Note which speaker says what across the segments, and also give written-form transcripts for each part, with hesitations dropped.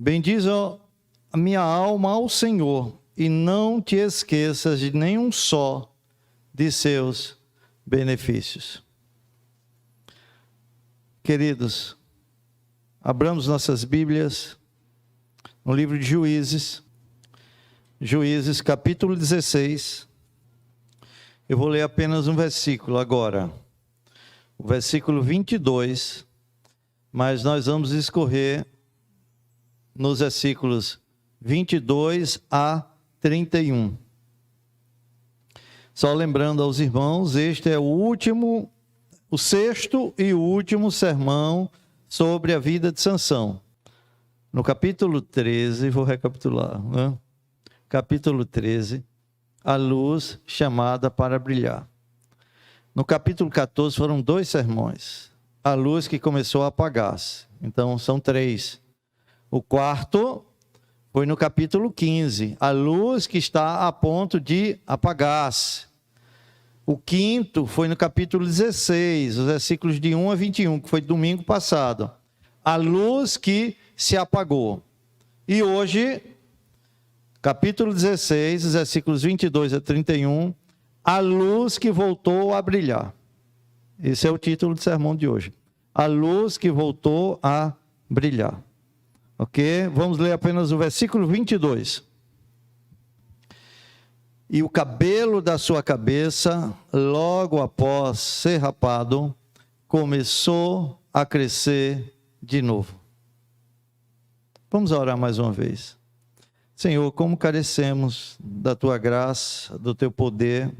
Speaker 1: Bendize a minha alma ao Senhor, e não te esqueças de nenhum só de seus benefícios. Queridos, abramos nossas Bíblias no livro de Juízes, capítulo 16. Eu vou ler apenas um versículo agora, o versículo 22, mas nós vamos escorrer nos versículos 22 a 31. Só lembrando aos irmãos, este é o sexto e último sermão sobre a vida de Sansão. No capítulo 13, vou recapitular, né? Capítulo 13, a luz chamada para brilhar. No capítulo 14 foram 2 sermões, a luz que começou a apagar-se. Então são 3. O quarto foi no capítulo 15, a luz que está a ponto de apagar-se. O quinto foi no capítulo 16, os versículos de 1 a 21, que foi domingo passado. A luz que se apagou. E hoje, capítulo 16, os versículos 22 a 31, a luz que voltou a brilhar. Esse é o título do sermão de hoje. A luz que voltou a brilhar. Ok? Vamos ler apenas o versículo 22. E o cabelo da sua cabeça, logo após ser rapado, começou a crescer de novo. Vamos orar mais uma vez. Senhor, como carecemos da tua graça, do teu poder,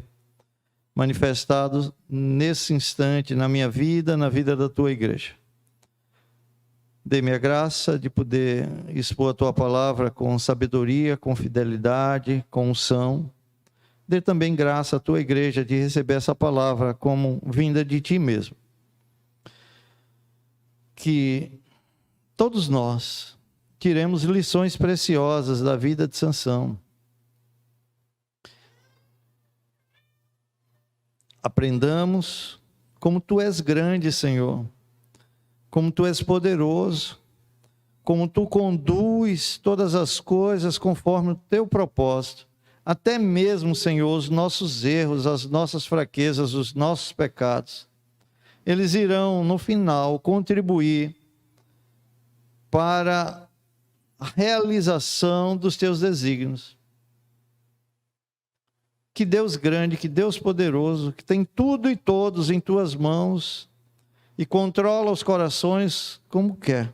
Speaker 1: manifestado nesse instante, na minha vida, na vida da tua igreja. Dê-me a graça de poder expor a tua palavra com sabedoria, com fidelidade, com unção. Dê também graça à tua igreja de receber essa palavra como vinda de ti mesmo. Que todos nós tiremos lições preciosas da vida de Sansão. Aprendamos como tu és grande, Senhor. Como tu és poderoso, como tu conduz todas as coisas conforme o teu propósito, até mesmo, Senhor, os nossos erros, as nossas fraquezas, os nossos pecados, eles irão, no final, contribuir para a realização dos teus desígnios. Que Deus grande, que Deus poderoso, que tem tudo e todos em tuas mãos, e controla os corações como quer.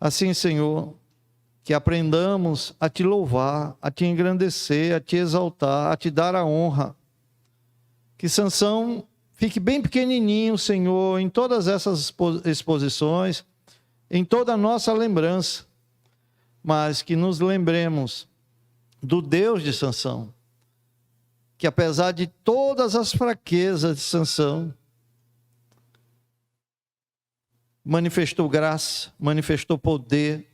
Speaker 1: Assim, Senhor, que aprendamos a te louvar, a te engrandecer, a te exaltar, a te dar a honra. Que Sansão fique bem pequenininho, Senhor, em todas essas exposições, em toda a nossa lembrança, mas que nos lembremos do Deus de Sansão, que apesar de todas as fraquezas de Sansão, manifestou graça, manifestou poder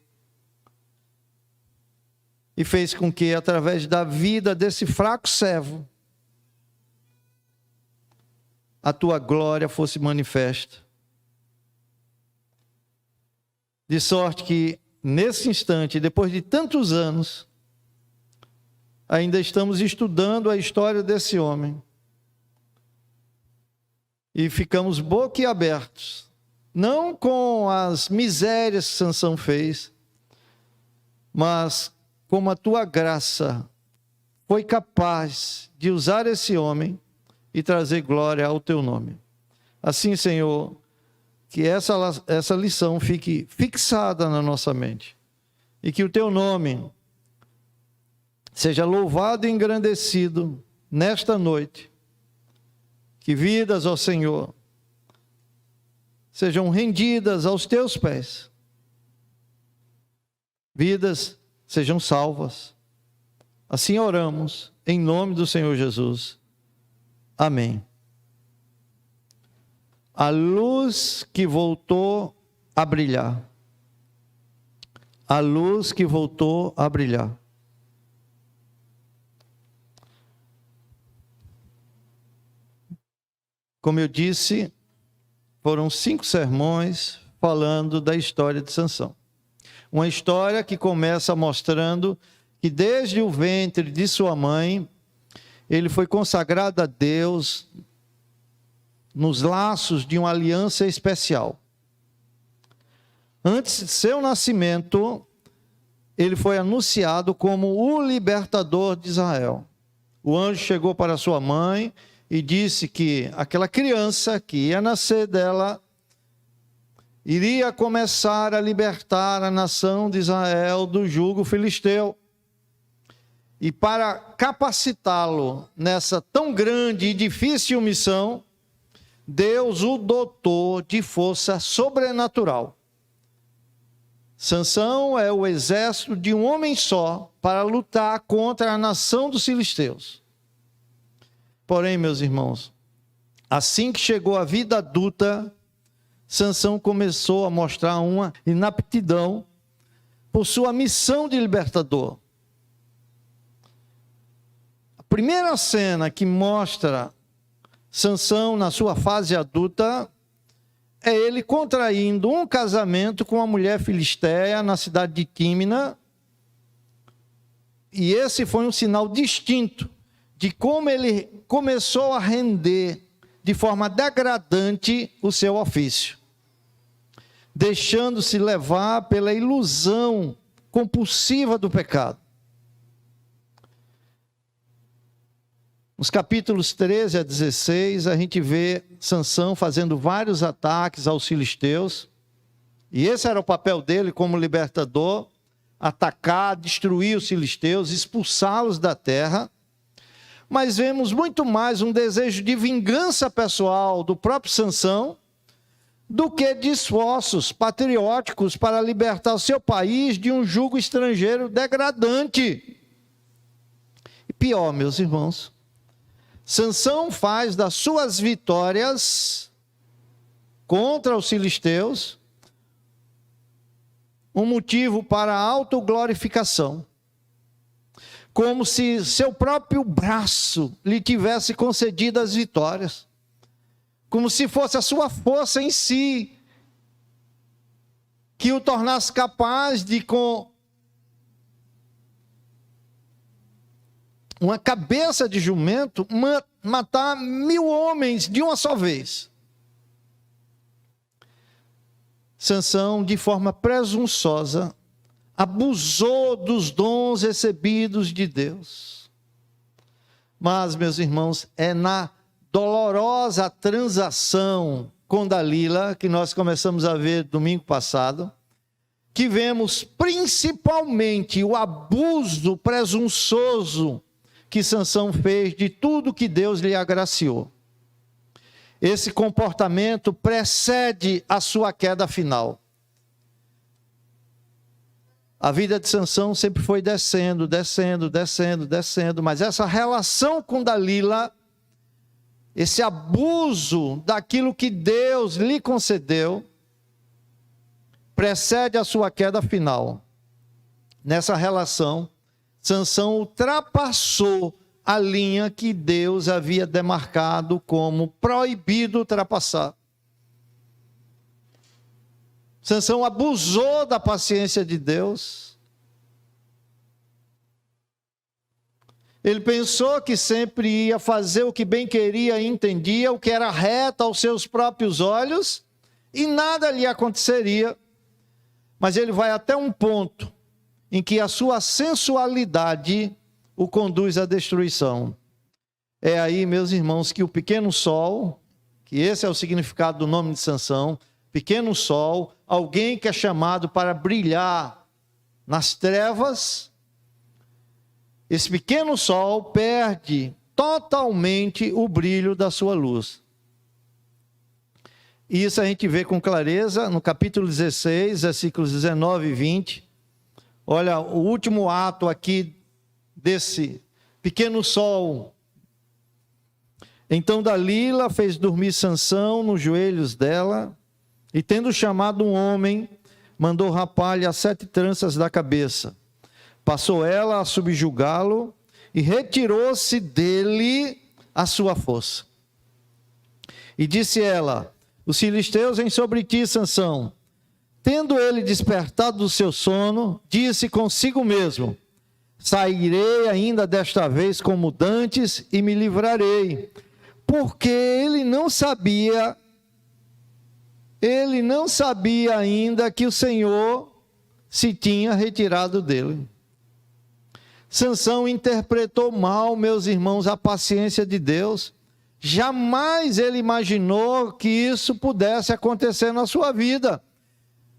Speaker 1: e fez com que, através da vida desse fraco servo, a tua glória fosse manifesta. De sorte que, nesse instante, depois de tantos anos, ainda estamos estudando a história desse homem e ficamos boquiabertos. Não com as misérias que Sansão fez, mas como a tua graça foi capaz de usar esse homem e trazer glória ao teu nome. Assim, Senhor, que essa lição fique fixada na nossa mente e que o teu nome seja louvado e engrandecido nesta noite. Que vidas, ó Senhor, sejam rendidas aos teus pés. Vidas sejam salvas. Assim oramos, em nome do Senhor Jesus. Amém. A luz que voltou a brilhar. A luz que voltou a brilhar. Como eu disse, foram 5 sermões falando da história de Sansão. Uma história que começa mostrando que desde o ventre de sua mãe, ele foi consagrado a Deus nos laços de uma aliança especial. Antes de seu nascimento, ele foi anunciado como o libertador de Israel. O anjo chegou para sua mãe e disse que aquela criança que ia nascer dela iria começar a libertar a nação de Israel do jugo filisteu. E para capacitá-lo nessa tão grande e difícil missão, Deus o dotou de força sobrenatural. Sansão é o exército de um homem só para lutar contra a nação dos filisteus. Porém, meus irmãos, assim que chegou à vida adulta, Sansão começou a mostrar uma inaptidão por sua missão de libertador. A primeira cena que mostra Sansão na sua fase adulta é ele contraindo um casamento com uma mulher filisteia na cidade de Tímina. E esse foi um sinal distinto de como ele começou a render de forma degradante o seu ofício, deixando-se levar pela ilusão compulsiva do pecado. Nos capítulos 13 a 16, a gente vê Sansão fazendo vários ataques aos filisteus, e esse era o papel dele como libertador: atacar, destruir os filisteus, expulsá-los da terra. Mas vemos muito mais um desejo de vingança pessoal do próprio Sansão do que de esforços patrióticos para libertar o seu país de um jugo estrangeiro degradante. E pior, meus irmãos, Sansão faz das suas vitórias contra os filisteus um motivo para autoglorificação, como se seu próprio braço lhe tivesse concedido as vitórias, como se fosse a sua força em si que o tornasse capaz de, com uma cabeça de jumento, matar 1000 homens de uma só vez. Sansão, de forma presunçosa, abusou dos dons recebidos de Deus. Mas, meus irmãos, é na dolorosa transação com Dalila, que nós começamos a ver domingo passado, que vemos principalmente o abuso presunçoso que Sansão fez de tudo que Deus lhe agraciou. Esse comportamento precede a sua queda final. A vida de Sansão sempre foi descendo, mas essa relação com Dalila, esse abuso daquilo que Deus lhe concedeu, precede a sua queda final. Nessa relação, Sansão ultrapassou a linha que Deus havia demarcado como proibido ultrapassar. Sansão abusou da paciência de Deus. Ele pensou que sempre ia fazer o que bem queria e entendia, o que era reto aos seus próprios olhos, e nada lhe aconteceria. Mas ele vai até um ponto em que a sua sensualidade o conduz à destruição. É aí, meus irmãos, que o pequeno sol, que esse é o significado do nome de Sansão, pequeno sol, alguém que é chamado para brilhar nas trevas, esse pequeno sol perde totalmente o brilho da sua luz. E isso a gente vê com clareza no capítulo 16, versículos 19 e 20. Olha, o último ato aqui desse pequeno sol. Então Dalila fez dormir Sansão nos joelhos dela, e tendo chamado um homem, mandou rapar-lhe as 7 tranças da cabeça. Passou ela a subjugá-lo, e retirou-se dele a sua força. E disse ela: os filisteus vêm sobre ti, Sansão. Tendo ele despertado do seu sono, disse consigo mesmo: sairei ainda desta vez como dantes e me livrarei. Porque ele não sabia ainda que o Senhor se tinha retirado dele. Sansão interpretou mal, meus irmãos, a paciência de Deus. Jamais ele imaginou que isso pudesse acontecer na sua vida.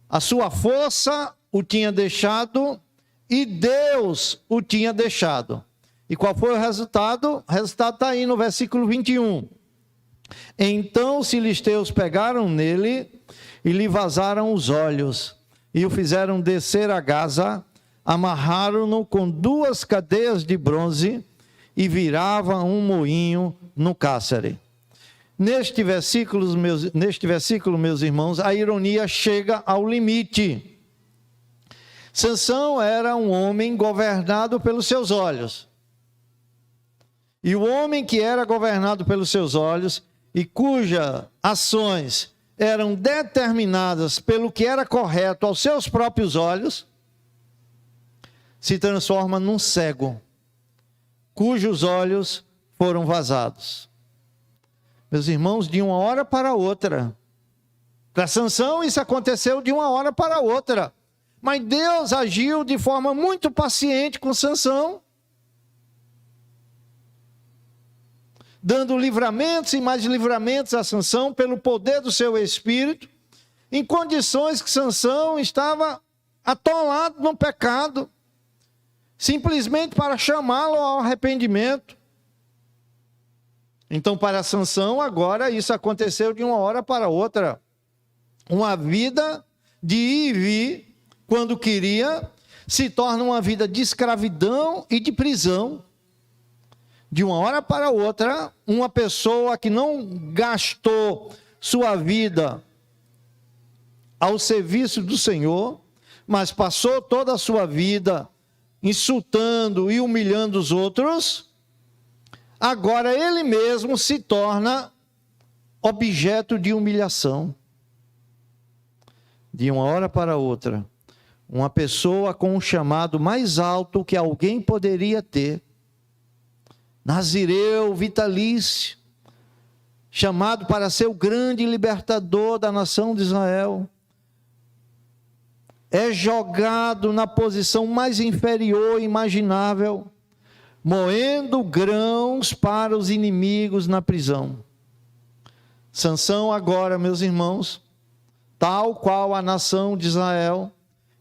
Speaker 1: A sua força o tinha deixado e Deus o tinha deixado. E qual foi o resultado? O resultado está aí no versículo 21. Então os filisteus pegaram nele e lhe vazaram os olhos, e o fizeram descer a Gaza, amarraram-no com 2 cadeias de bronze e viravam um moinho no cárcere. Neste versículo, meus irmãos, a ironia chega ao limite. Sansão era um homem governado pelos seus olhos. E o homem que era governado pelos seus olhos e cujas ações eram determinadas pelo que era correto aos seus próprios olhos, se transforma num cego, cujos olhos foram vazados. Meus irmãos, de uma hora para outra. Para Sansão isso aconteceu de uma hora para outra. Mas Deus agiu de forma muito paciente com Sansão, dando livramentos e mais livramentos a Sansão pelo poder do seu espírito, em condições que Sansão estava atolado no pecado, simplesmente para chamá-lo ao arrependimento. Então, para Sansão, agora isso aconteceu de uma hora para outra. Uma vida de ir e vir, quando queria, se torna uma vida de escravidão e de prisão. De uma hora para outra, uma pessoa que não gastou sua vida ao serviço do Senhor, mas passou toda a sua vida insultando e humilhando os outros, agora ele mesmo se torna objeto de humilhação. De uma hora para outra, uma pessoa com um chamado mais alto que alguém poderia ter, nazireu vitalício, chamado para ser o grande libertador da nação de Israel, é jogado na posição mais inferior imaginável, moendo grãos para os inimigos na prisão. Sansão agora, meus irmãos, tal qual a nação de Israel,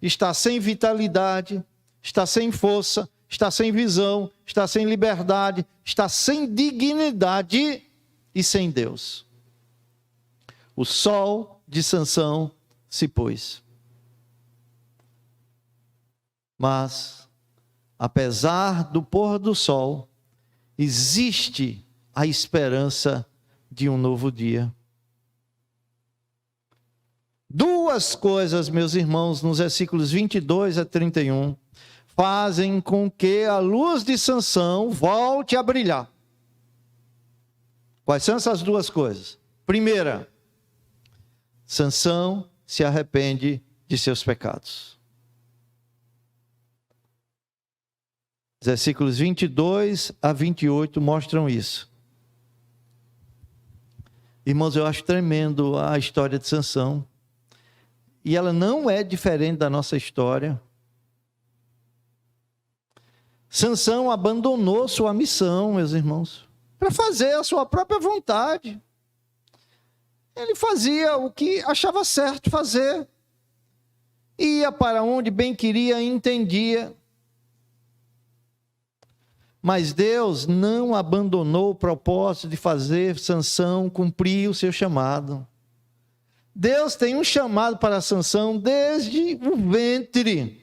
Speaker 1: está sem vitalidade, está sem força, está sem visão, está sem liberdade, está sem dignidade e sem Deus. O sol de Sansão se pôs. Mas, apesar do pôr do sol, existe a esperança de um novo dia. Duas coisas, meus irmãos, nos versículos 22 a 31, fazem com que a luz de Sansão volte a brilhar. Quais são essas duas coisas? Primeira, Sansão se arrepende de seus pecados. Os versículos 22 a 28 mostram isso. Irmãos, eu acho tremendo a história de Sansão. E ela não é diferente da nossa história. Sansão abandonou sua missão, meus irmãos, para fazer a sua própria vontade. Ele fazia o que achava certo fazer. Ia para onde bem queria e entendia. Mas Deus não abandonou o propósito de fazer Sansão cumprir o seu chamado. Deus tem um chamado para Sansão desde o ventre.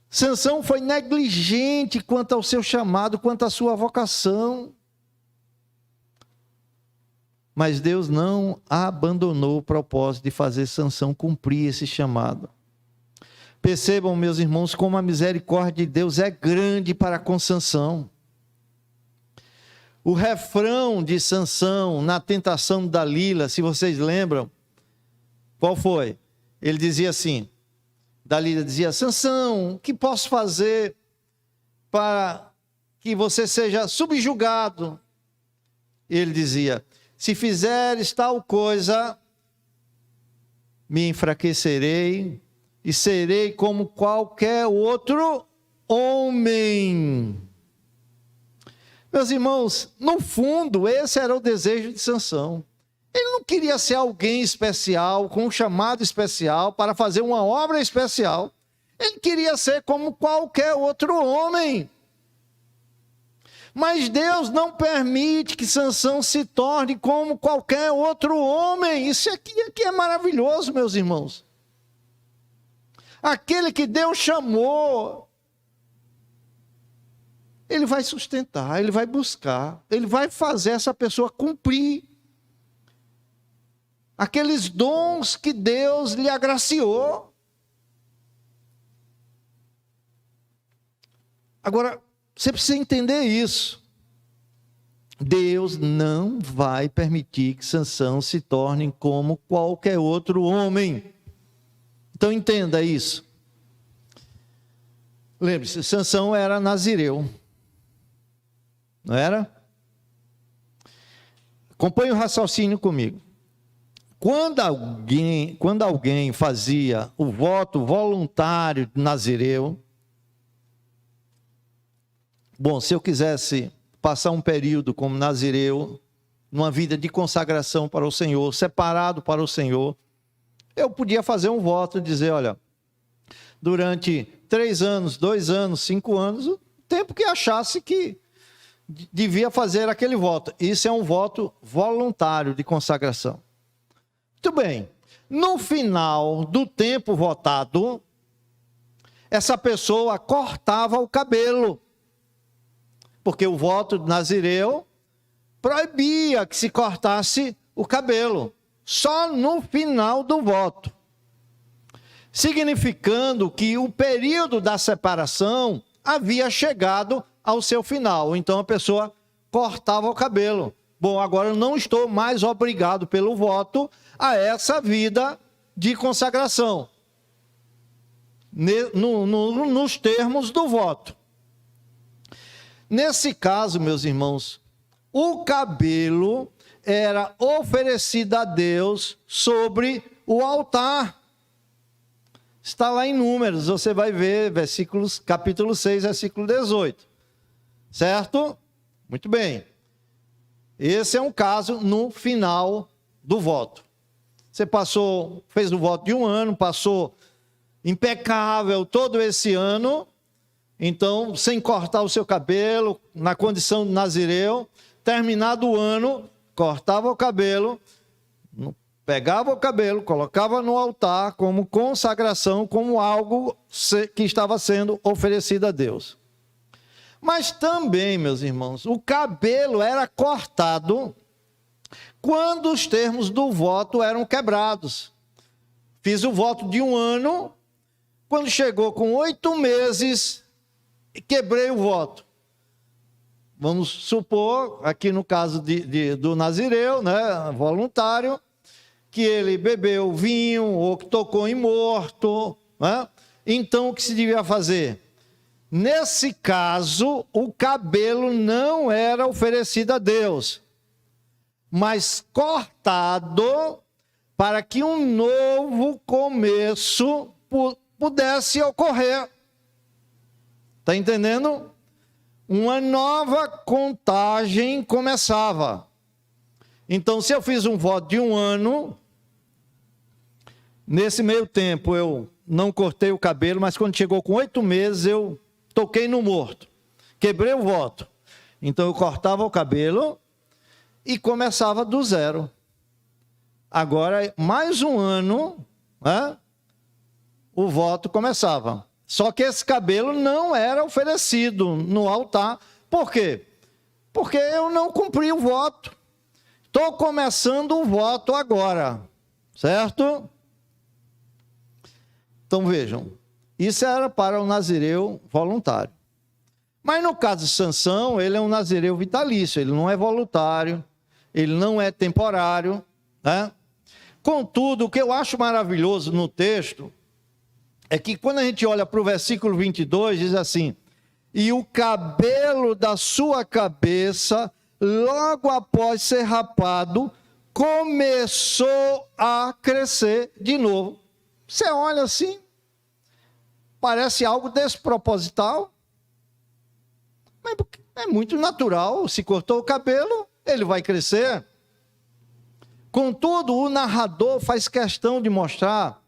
Speaker 1: Sansão foi negligente quanto ao seu chamado, quanto à sua vocação. Mas Deus não abandonou o propósito de fazer Sansão cumprir esse chamado. Percebam, meus irmãos, como a misericórdia de Deus é grande para com Sansão. O refrão de Sansão na tentação de Dalila, se vocês lembram, Qual foi? Ele dizia assim, Dalila dizia, Sansão, o que posso fazer para que você seja subjugado? Ele dizia, se fizeres tal coisa, me enfraquecerei e serei como qualquer outro homem. Meus irmãos, no fundo, esse era o desejo de Sansão. Ele não queria ser alguém especial, com um chamado especial, para fazer uma obra especial. Ele queria ser como qualquer outro homem. Mas Deus não permite que Sansão se torne como qualquer outro homem. Isso aqui é maravilhoso, meus irmãos. Aquele que Deus chamou, Ele vai sustentar, Ele vai buscar, Ele vai fazer essa pessoa cumprir aqueles dons que Deus lhe agraciou. Agora, você precisa entender isso. Deus não vai permitir que Sansão se torne como qualquer outro homem. Então entenda isso. Lembre-se, Sansão era nazireu. Não era? Acompanhe o raciocínio comigo. Quando alguém fazia o voto voluntário de nazireu, bom, se eu quisesse passar um período como nazireu, numa vida de consagração para o Senhor, separado para o Senhor, eu podia fazer um voto e dizer, olha, durante 3 anos, 2 anos, 5 anos, o tempo que achasse que devia fazer aquele voto. Isso é um voto voluntário de consagração. Muito bem. No final do tempo votado, essa pessoa cortava o cabelo. Porque o voto de nazireu proibia que se cortasse o cabelo. Só no final do voto. Significando que o período da separação havia chegado ao seu final. Então a pessoa cortava o cabelo. Bom, agora eu não estou mais obrigado pelo voto a essa vida de consagração. Nos termos do voto. Nesse caso, meus irmãos, o cabelo era oferecido a Deus sobre o altar. Está lá em Números, você vai ver capítulo 6, versículo 18. Certo? Muito bem. Esse é um caso no final do voto. Você fez o voto de 1 ano, passou impecável todo esse ano, então, sem cortar o seu cabelo, na condição de nazireu, terminado o ano, cortava o cabelo, pegava o cabelo, colocava no altar como consagração, como algo que estava sendo oferecido a Deus. Mas também, meus irmãos, o cabelo era cortado quando os termos do voto eram quebrados. Fiz o voto de 1 ano, quando chegou com 8 meses, quebrei o voto. Vamos supor, aqui no caso do nazireu, né, voluntário, que ele bebeu vinho ou que tocou em morto, né? Então o que se devia fazer? Nesse caso, o cabelo não era oferecido a Deus, mas cortado para que um novo começo pudesse ocorrer. Está entendendo? Uma nova contagem começava. Então, se eu fiz um voto de 1 ano, nesse meio tempo eu não cortei o cabelo, mas quando chegou com 8 meses eu toquei no morto. Quebrei o voto. Então eu cortava o cabelo e começava do zero. Agora, mais 1 ano, né, o voto começava. Só que esse cabelo não era oferecido no altar. Por quê? Porque eu não cumpri o voto. Estou começando o voto agora. Certo? Então vejam, isso era para o nazireu voluntário. Mas no caso de Sansão, ele é um nazireu vitalício, ele não é voluntário, ele não é temporário, né? Contudo, o que eu acho maravilhoso no texto é que quando a gente olha para o versículo 22, diz assim: e o cabelo da sua cabeça, logo após ser rapado, começou a crescer de novo. Você olha assim, parece algo desproposital, mas é muito natural. Se cortou o cabelo, ele vai crescer. Contudo, o narrador faz questão de mostrar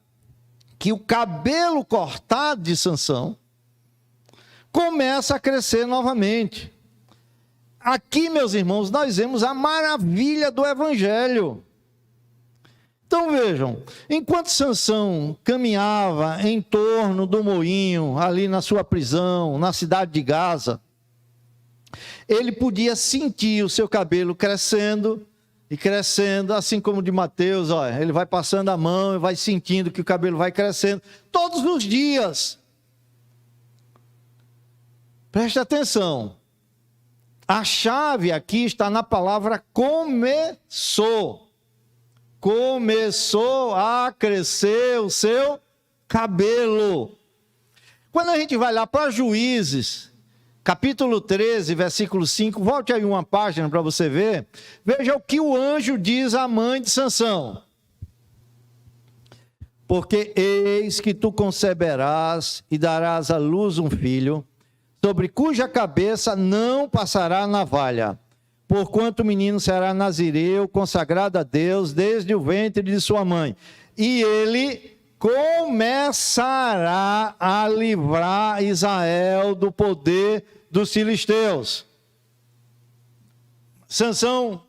Speaker 1: que o cabelo cortado de Sansão começa a crescer novamente. Aqui, meus irmãos, nós vemos a maravilha do Evangelho. Então vejam, enquanto Sansão caminhava em torno do moinho, ali na sua prisão, na cidade de Gaza, ele podia sentir o seu cabelo crescendo e crescendo, assim como o de Mateus, olha, ele vai passando a mão e vai sentindo que o cabelo vai crescendo todos os dias. Preste atenção. A chave aqui está na palavra começou. Começou a crescer o seu cabelo. Quando a gente vai lá para Juízes, capítulo 13, versículo 5, volte aí uma página para você ver. Veja o que o anjo diz à mãe de Sansão. Porque eis que tu conceberás e darás à luz um filho, sobre cuja cabeça não passará navalha, porquanto o menino será nazireu, consagrado a Deus, desde o ventre de sua mãe. E ele começará a livrar Israel do poder dos filisteus. Sansão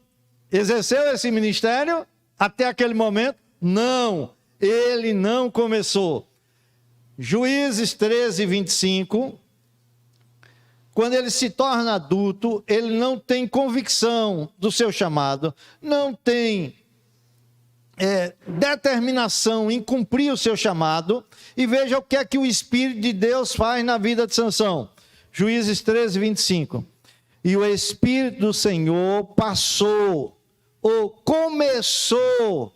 Speaker 1: exerceu esse ministério até aquele momento? Não, ele não começou. Juízes 13, 25... Quando ele se torna adulto, ele não tem convicção do seu chamado, não tem determinação em cumprir o seu chamado. E veja o que é que o Espírito de Deus faz na vida de Sansão. Juízes 13, 25. E o Espírito do Senhor passou, ou começou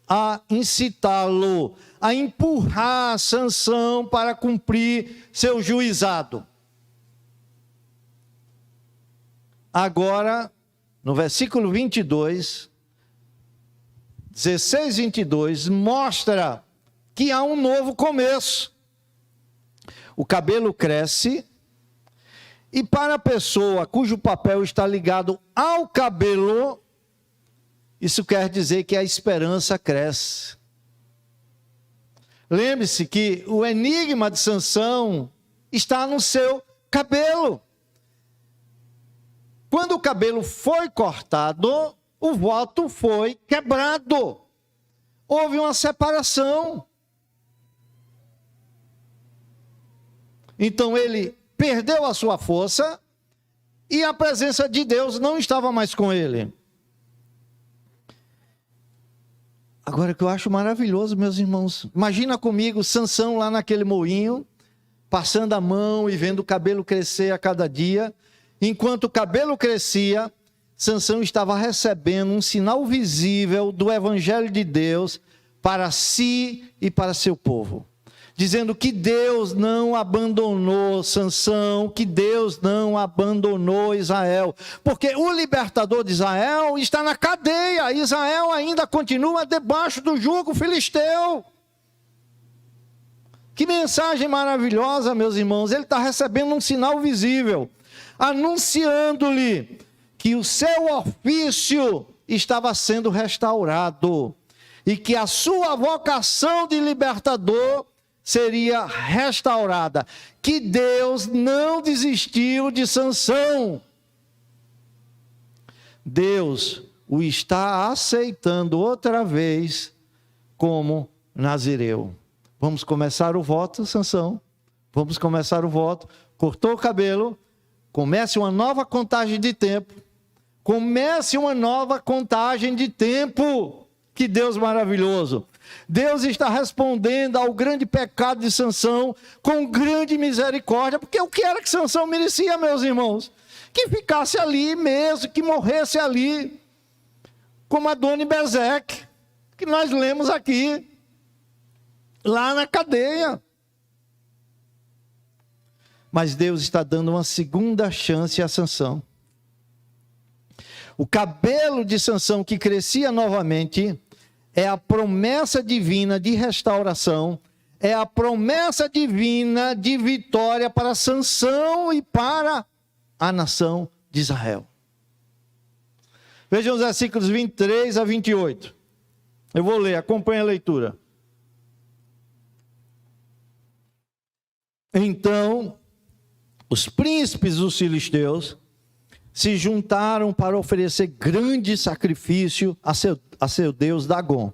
Speaker 1: a incitá-lo, a empurrar Sansão para cumprir seu juizado. Agora, no versículo 22, 16, 22, mostra que há um novo começo. O cabelo cresce, e para a pessoa cujo papel está ligado ao cabelo, isso quer dizer que a esperança cresce. Lembre-se que o enigma de Sansão está no seu cabelo. Quando o cabelo foi cortado, o voto foi quebrado. Houve uma separação. Então ele perdeu a sua força e a presença de Deus não estava mais com ele. Agora, o que eu acho maravilhoso, meus irmãos, imagina comigo Sansão lá naquele moinho, passando a mão e vendo o cabelo crescer a cada dia. Enquanto o cabelo crescia, Sansão estava recebendo um sinal visível do Evangelho de Deus para si e para seu povo, dizendo que Deus não abandonou Sansão, que Deus não abandonou Israel, porque o libertador de Israel está na cadeia. Israel ainda continua debaixo do jugo filisteu. Que mensagem maravilhosa, meus irmãos. Ele está recebendo um sinal visível, anunciando-lhe que o seu ofício estava sendo restaurado e que a sua vocação de libertador seria restaurada, que Deus não desistiu de Sansão. Deus o está aceitando outra vez como nazireu. Vamos começar o voto, Sansão. Vamos começar o voto. Cortou o cabelo. Comece uma nova contagem de tempo. Comece uma nova contagem de tempo. Que Deus maravilhoso. Deus está respondendo ao grande pecado de Sansão com grande misericórdia. Porque o que era que Sansão merecia, meus irmãos? Que ficasse ali mesmo, que morresse ali. Como Adoni-Bezeque. que nós lemos aqui, lá na cadeia. Mas Deus está dando uma segunda chance a Sansão. O cabelo de Sansão que crescia novamente é a promessa divina de restauração, é a promessa divina de vitória para Sansão e para a nação de Israel. Vejam os versículos 23 a 28. Eu vou ler, acompanhe a leitura. Então, os príncipes dos filisteus se juntaram para oferecer grande sacrifício a seu Deus Dagom.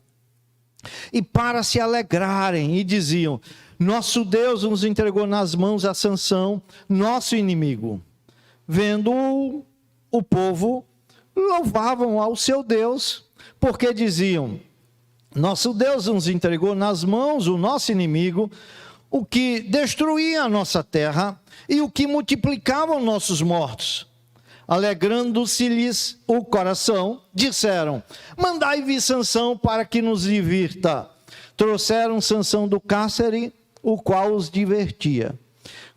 Speaker 1: E para se alegrarem, e diziam: nosso Deus nos entregou nas mãos a Sansão, nosso inimigo. Vendo o povo, louvavam ao seu Deus, porque diziam: nosso Deus nos entregou nas mãos o nosso inimigo, o que destruía a nossa terra e o que multiplicava os nossos mortos. Alegrando-se-lhes o coração, disseram: mandai vir Sansão para que nos divirta. Trouxeram Sansão do cárcere, o qual os divertia.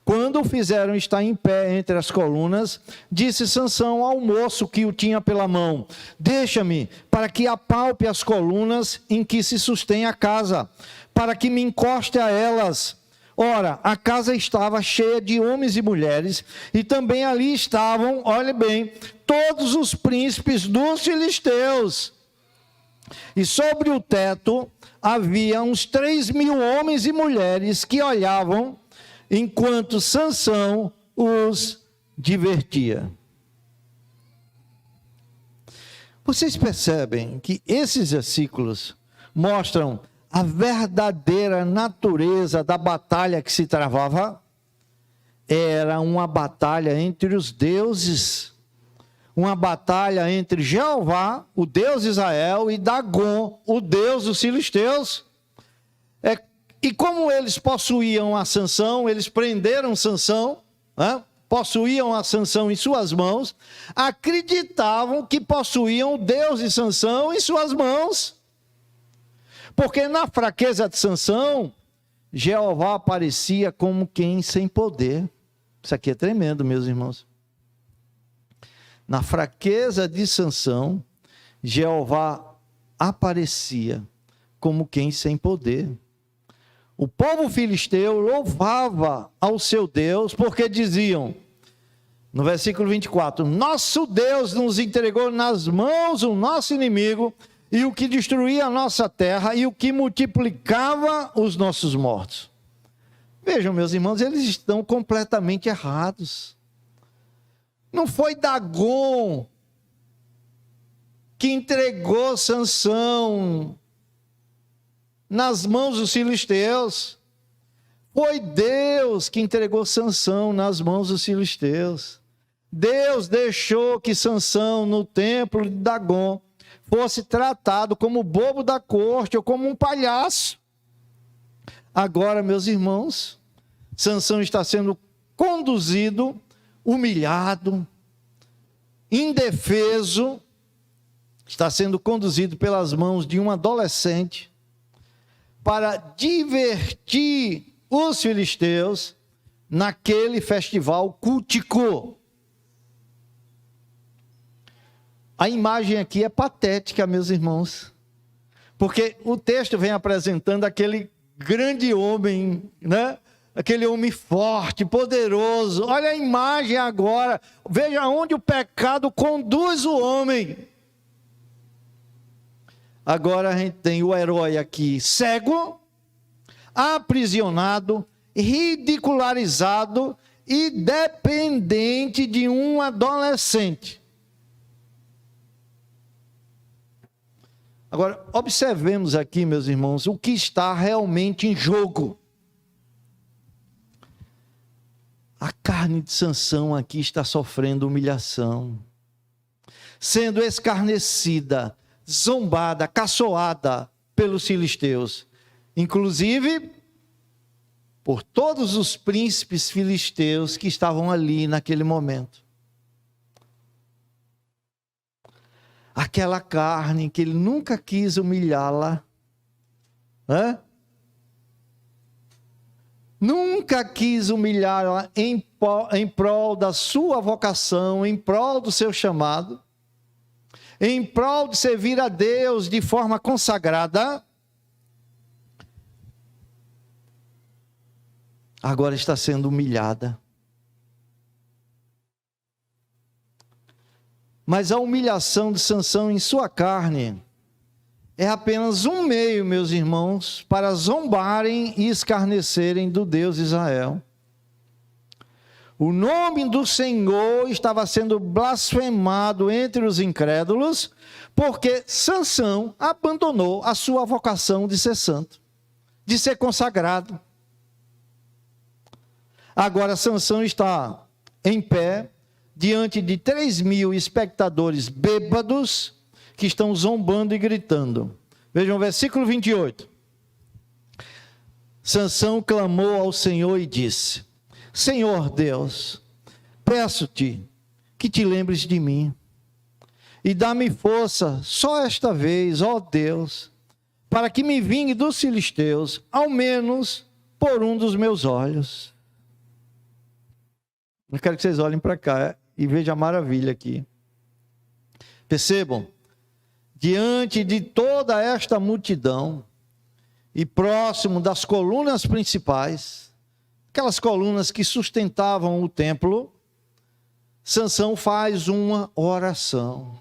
Speaker 1: Quando o fizeram estar em pé entre as colunas, disse Sansão ao moço que o tinha pela mão: deixa-me, para que apalpe as colunas em que se sustém a casa, para que me encoste a elas. Ora, a casa estava cheia de homens e mulheres, e também ali estavam, olhe bem, todos os príncipes dos filisteus. E sobre o teto havia uns 3.000 homens e mulheres que olhavam, enquanto Sansão os divertia. Vocês percebem que esses versículos mostram a verdadeira natureza da batalha que se travava? Era uma batalha entre os deuses, uma batalha entre Jeová, o Deus de Israel, e Dagom, o Deus dos filisteus. E como eles possuíam a Sansão, eles prenderam Sansão, possuíam a Sansão em suas mãos, acreditavam que possuíam o Deus de Sansão em suas mãos. Porque na fraqueza de Sansão, Jeová aparecia como quem sem poder. Isso aqui é tremendo, meus irmãos. Na fraqueza de Sansão, Jeová aparecia como quem sem poder. O povo filisteu louvava ao seu Deus, porque diziam, no versículo 24, nosso Deus nos entregou nas mãos o nosso inimigo, e o que destruía a nossa terra, e o que multiplicava os nossos mortos. Vejam, meus irmãos, eles estão completamente errados. Não foi Dagom que entregou Sansão nas mãos dos filisteus. Foi Deus que entregou Sansão nas mãos dos filisteus. Deus deixou que Sansão, no templo de Dagom, fosse tratado como bobo da corte ou como um palhaço. Agora, meus irmãos, Sansão está sendo conduzido, humilhado, indefeso, está sendo conduzido pelas mãos de um adolescente para divertir os filisteus naquele festival cultico. A imagem aqui é patética, meus irmãos, porque o texto vem apresentando aquele grande homem, né? Aquele homem forte, poderoso. Olha a imagem agora, veja onde o pecado conduz o homem. Agora a gente tem o herói aqui, cego, aprisionado, ridicularizado e dependente de um adolescente. Agora, observemos aqui, meus irmãos, o que está realmente em jogo. A carne de Sansão aqui está sofrendo humilhação, sendo escarnecida, zombada, caçoada pelos filisteus, inclusive por todos os príncipes filisteus que estavam ali naquele momento. aquela carne que ele nunca quis humilhá-la, nunca quis humilhá-la em prol da sua vocação, em prol do seu chamado, em prol de servir a Deus de forma consagrada, agora está sendo humilhada. Mas a humilhação de Sansão em sua carne é apenas um meio, meus irmãos, para zombarem e escarnecerem do Deus de Israel. O nome do Senhor estava sendo blasfemado entre os incrédulos, porque Sansão abandonou a sua vocação de ser santo, de ser consagrado. Agora Sansão está em pé, diante de 3.000 espectadores bêbados, que estão zombando e gritando. Vejam o versículo 28. Sansão clamou ao Senhor e disse: Senhor Deus, peço-te que te lembres de mim, e dá-me força só esta vez, ó Deus, para que me vingue dos filisteus, ao menos por um dos meus olhos. Eu quero que vocês olhem para cá e vejam a maravilha aqui. Percebam, diante de toda esta multidão, e próximo das colunas principais, aquelas colunas que sustentavam o templo, Sansão faz uma oração.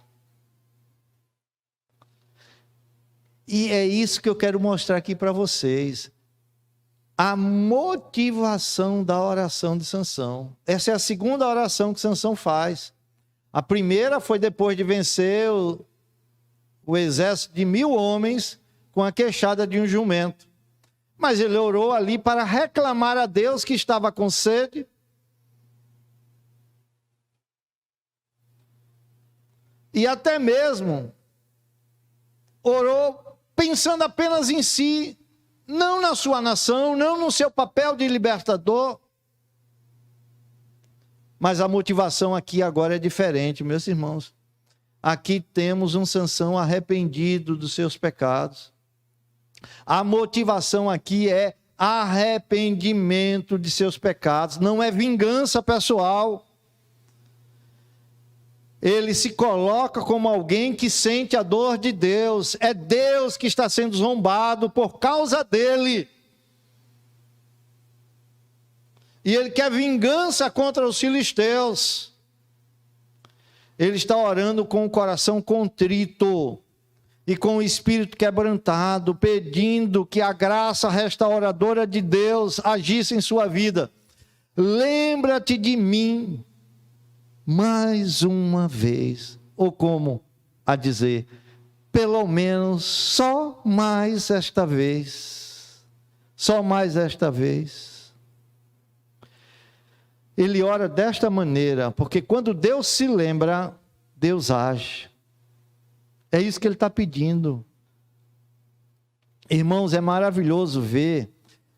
Speaker 1: E é isso que eu quero mostrar aqui para vocês. A motivação da oração de Sansão. Essa é a segunda oração que Sansão faz. A primeira foi depois de vencer o exército de 1.000 homens com a queixada de um jumento. Mas ele orou ali para reclamar a Deus que estava com sede. E até mesmo orou pensando apenas em si, não na sua nação, não no seu papel de libertador. Mas a motivação aqui agora é diferente, meus irmãos. Aqui temos um Sansão arrependido dos seus pecados. A motivação aqui é arrependimento de seus pecados, não é vingança pessoal. Ele se coloca como alguém que sente a dor de Deus. É Deus que está sendo zombado por causa dele. E ele quer vingança contra os filisteus. Ele está orando com o coração contrito e com o espírito quebrantado, pedindo que a graça restauradora de Deus agisse em sua vida. Lembra-te de mim mais uma vez, ou como a dizer, pelo menos só mais esta vez, só mais esta vez. Ele ora desta maneira, porque quando Deus se lembra, Deus age. É isso que ele está pedindo. Irmãos, é maravilhoso ver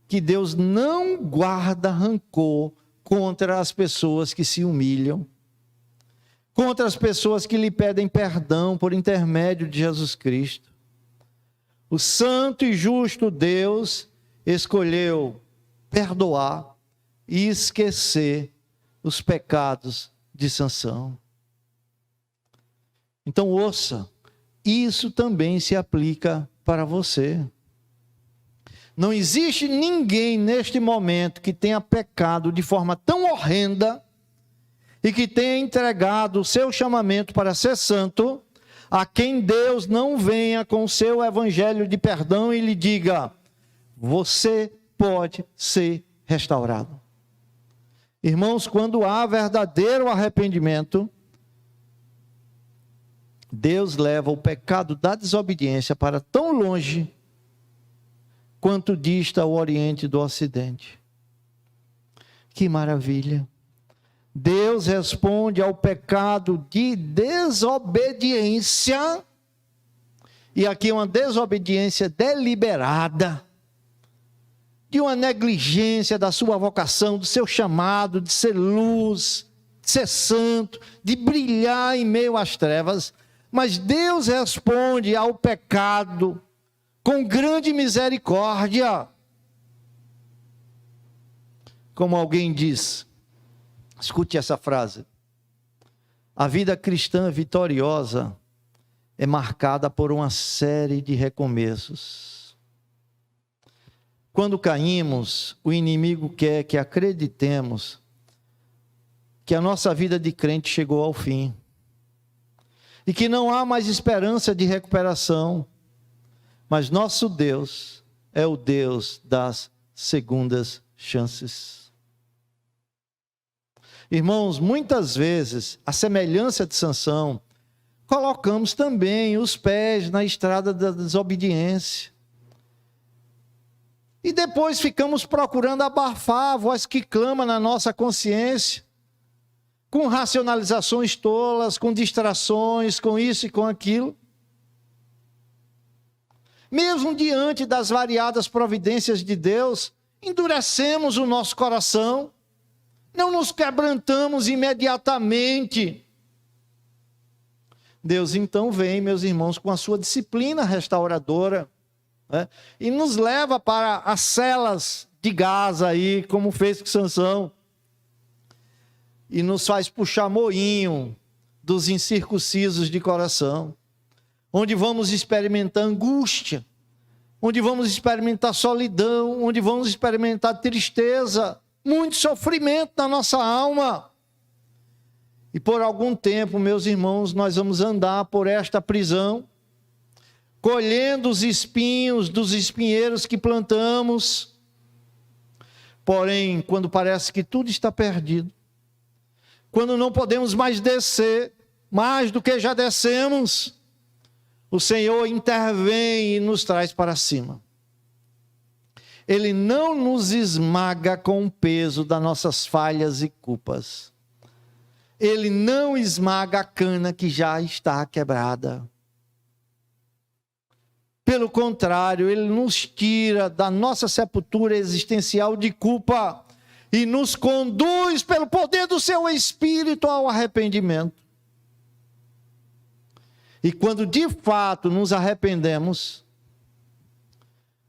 Speaker 1: que Deus não guarda rancor contra as pessoas que se humilham, contra as pessoas que lhe pedem perdão por intermédio de Jesus Cristo. O santo e justo Deus escolheu perdoar e esquecer os pecados de Sansão. Então ouça, isso também se aplica para você. Não existe ninguém neste momento que tenha pecado de forma tão horrenda e que tenha entregado o seu chamamento para ser santo, a quem Deus não venha com o seu evangelho de perdão e lhe diga: você pode ser restaurado. Irmãos, quando há verdadeiro arrependimento, Deus leva o pecado da desobediência para tão longe quanto dista o Oriente do Ocidente. Que maravilha! Deus responde ao pecado de desobediência, e aqui uma desobediência deliberada, de uma negligência da sua vocação, do seu chamado, de ser luz, de ser santo, de brilhar em meio às trevas. Mas Deus responde ao pecado com grande misericórdia. Como alguém diz, escute essa frase: a vida cristã vitoriosa é marcada por uma série de recomeços. Quando caímos, o inimigo quer que acreditemos que a nossa vida de crente chegou ao fim e que não há mais esperança de recuperação. Mas nosso Deus é o Deus das segundas chances. Irmãos, muitas vezes, a semelhança de Sansão, colocamos também os pés na estrada da desobediência. E depois ficamos procurando abafar a voz que clama na nossa consciência, com racionalizações tolas, com distrações, com isso e com aquilo. Mesmo diante das variadas providências de Deus, endurecemos o nosso coração, não nos quebrantamos imediatamente. Deus então vem, meus irmãos, com a sua disciplina restauradora, né? E nos leva para as celas de Gaza aí, como fez com Sansão, e nos faz puxar moinho dos incircuncisos de coração, onde vamos experimentar angústia, onde vamos experimentar solidão, onde vamos experimentar tristeza, muito sofrimento na nossa alma. E por algum tempo, meus irmãos, nós vamos andar por esta prisão, colhendo os espinhos dos espinheiros que plantamos. Porém, quando parece que tudo está perdido, quando não podemos mais descer, mais do que já descemos, o Senhor intervém e nos traz para cima. Ele não nos esmaga com o peso das nossas falhas e culpas. Ele não esmaga a cana que já está quebrada. Pelo contrário, Ele nos tira da nossa sepultura existencial de culpa e nos conduz pelo poder do Seu Espírito ao arrependimento. E quando de fato nos arrependemos,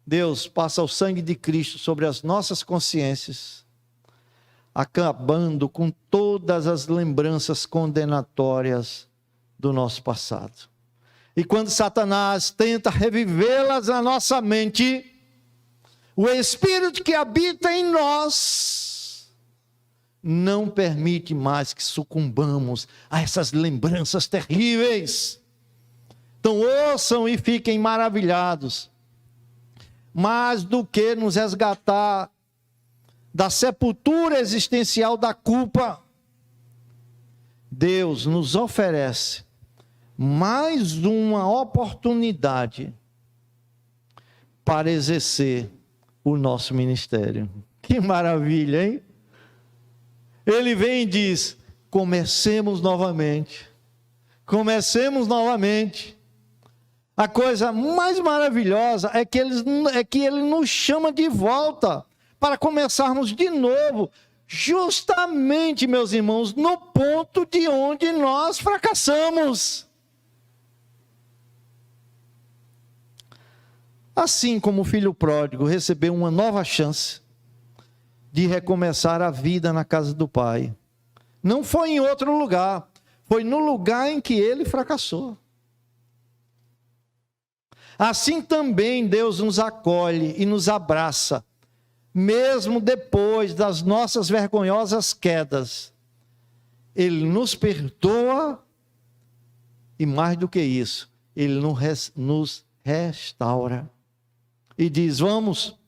Speaker 1: Deus passa o sangue de Cristo sobre as nossas consciências, acabando com todas as lembranças condenatórias do nosso passado. E quando Satanás tenta revivê-las na nossa mente, o Espírito que habita em nós não permite mais que sucumbamos a essas lembranças terríveis. Então ouçam e fiquem maravilhados. Mais do que nos resgatar da sepultura existencial da culpa, Deus nos oferece mais uma oportunidade para exercer o nosso ministério. Que maravilha, hein? Ele vem e diz: comecemos novamente. Comecemos novamente. A coisa mais maravilhosa é que Ele nos chama de volta para começarmos de novo, justamente, meus irmãos, no ponto de onde nós fracassamos. Assim como o filho pródigo recebeu uma nova chance de recomeçar a vida na casa do Pai, não foi em outro lugar, foi no lugar em que ele fracassou. Assim também Deus nos acolhe e nos abraça, mesmo depois das nossas vergonhosas quedas. Ele nos perdoa e, mais do que isso, Ele nos restaura. E diz: vamos,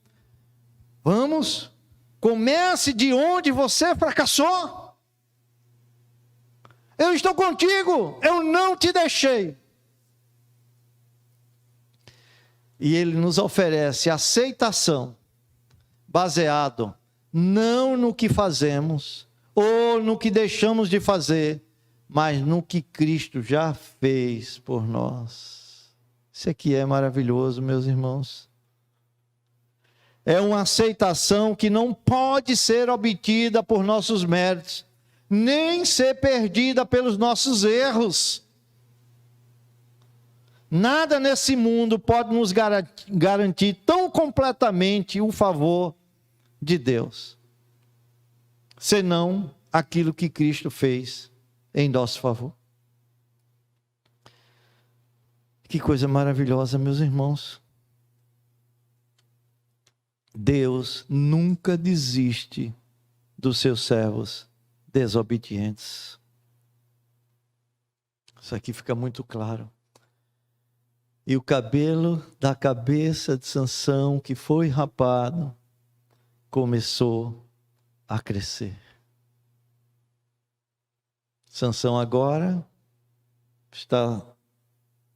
Speaker 1: comece de onde você fracassou. Eu estou contigo, eu não te deixei. E Ele nos oferece aceitação, baseado não no que fazemos, ou no que deixamos de fazer, mas no que Cristo já fez por nós. Isso aqui é maravilhoso, meus irmãos. É uma aceitação que não pode ser obtida por nossos méritos, nem ser perdida pelos nossos erros. Nada nesse mundo pode nos garantir tão completamente o favor de Deus, senão aquilo que Cristo fez em nosso favor. Que coisa maravilhosa, meus irmãos. Deus nunca desiste dos seus servos desobedientes. Isso aqui fica muito claro. E o cabelo da cabeça de Sansão, que foi rapado, começou a crescer. Sansão agora está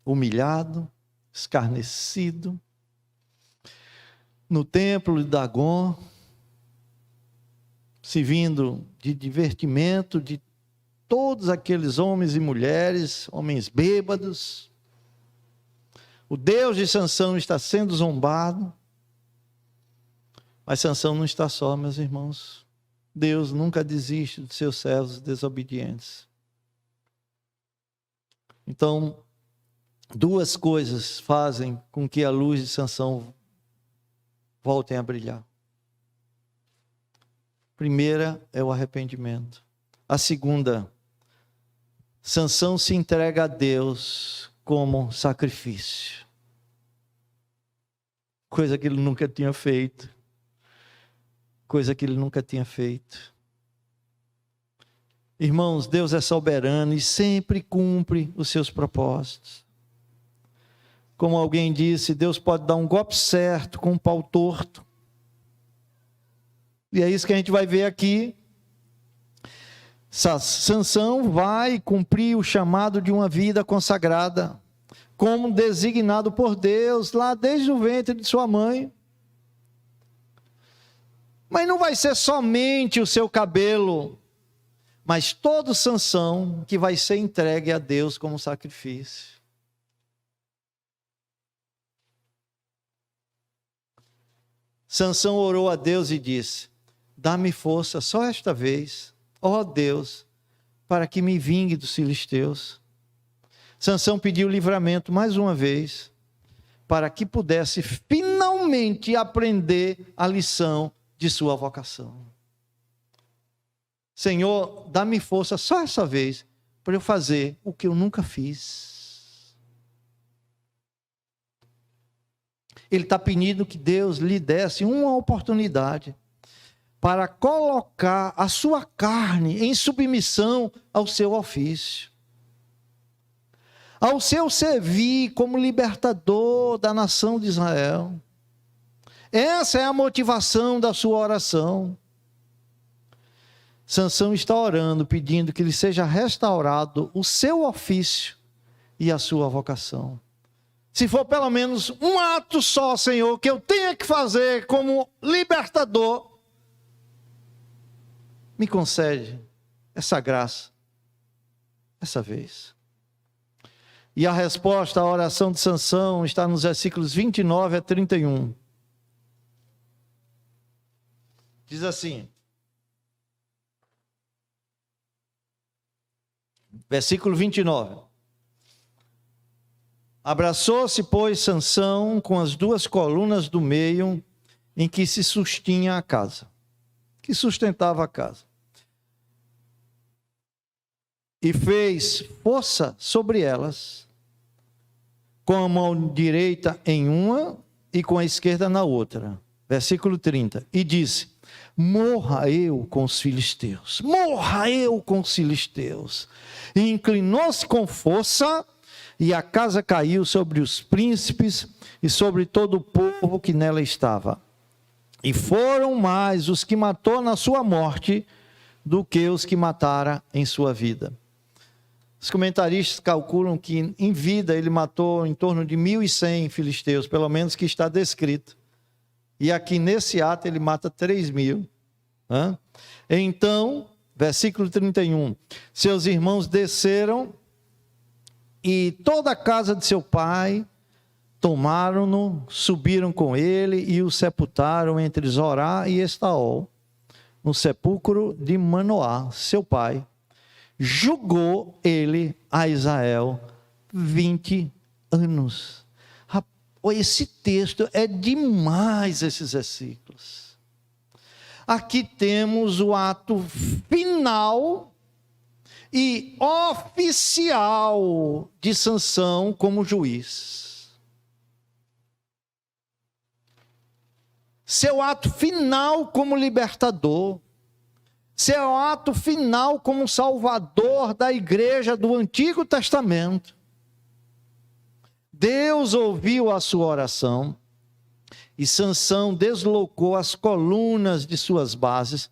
Speaker 1: humilhado, escarnecido, no templo de Dagon, servindo de divertimento de todos aqueles homens e mulheres, homens bêbados. O Deus de Sansão está sendo zombado. Mas Sansão não está só, meus irmãos. Deus nunca desiste de seus servos desobedientes. Então, duas coisas fazem com que a luz de Sansão volte a brilhar. Primeira é o arrependimento. A segunda, Sansão se entrega a Deus como sacrifício. Coisa que ele nunca tinha feito. Coisa que ele nunca tinha feito. Irmãos, Deus é soberano e sempre cumpre os seus propósitos. Como alguém disse, Deus pode dar um golpe certo com um pau torto. E é isso que a gente vai ver aqui. Sansão vai cumprir o chamado de uma vida consagrada, como designado por Deus, lá desde o ventre de sua mãe. Mas não vai ser somente o seu cabelo, mas todo Sansão que vai ser entregue a Deus como sacrifício. Sansão orou a Deus e disse: dá-me força só esta vez, ó Deus, para que me vingue dos filisteus. Sansão pediu livramento mais uma vez, para que pudesse finalmente aprender a lição de sua vocação. Senhor, dá-me força só essa vez, para eu fazer o que eu nunca fiz. Ele está pedindo que Deus lhe desse uma oportunidade para colocar a sua carne em submissão ao seu ofício, ao seu servir como libertador da nação de Israel. Essa é a motivação da sua oração. Sansão está orando, pedindo que lhe seja restaurado o seu ofício e a sua vocação. Se for pelo menos um ato só, Senhor, que eu tenha que fazer como libertador, me concede essa graça, essa vez. E a resposta à oração de Sansão está nos versículos 29 a 31. Diz assim, versículo 29. Abraçou-se, pois, Sansão com as duas colunas do meio em que se sustinha a casa, que sustentava a casa. E fez força sobre elas, com a mão direita em uma e com a esquerda na outra. Versículo 30. E disse: morra eu com os filisteus, morra eu com os filisteus. E inclinou-se com força, e a casa caiu sobre os príncipes e sobre todo o povo que nela estava. E foram mais os que matou na sua morte do que os que matara em sua vida. Os comentaristas calculam que em vida ele matou em torno de 1.100 filisteus, pelo menos que está descrito. E aqui nesse ato ele mata 3.000. Então, versículo 31, seus irmãos desceram e toda a casa de seu pai tomaram-no, subiram com ele e o sepultaram entre Zorá e Estaol, no sepulcro de Manoá, seu pai. Julgou ele a Israel 20 anos. Esse texto é demais, esses versículos. Aqui temos o ato final e oficial de Sansão como juiz. Seu ato final como libertador. Seu ato final como salvador da igreja do Antigo Testamento. Deus ouviu a sua oração e Sansão deslocou as colunas de suas bases,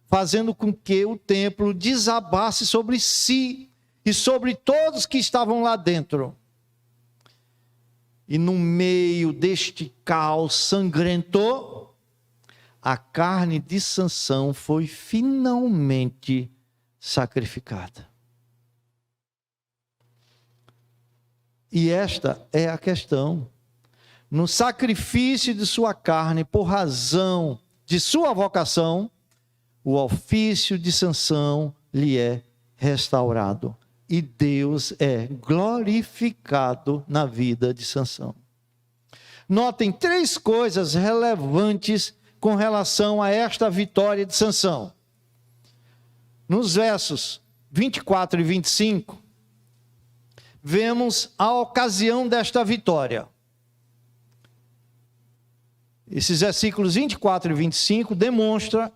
Speaker 1: fazendo com que o templo desabasse sobre si e sobre todos que estavam lá dentro. E no meio deste caos sangrento, a carne de Sansão foi finalmente sacrificada. E esta é a questão. No sacrifício de sua carne, por razão de sua vocação, o ofício de Sansão lhe é restaurado. E Deus é glorificado na vida de Sansão. Notem 3 coisas relevantes com relação a esta vitória de Sansão. Nos versos 24 e 25, vemos a ocasião desta vitória. Esses versículos 24 e 25 demonstram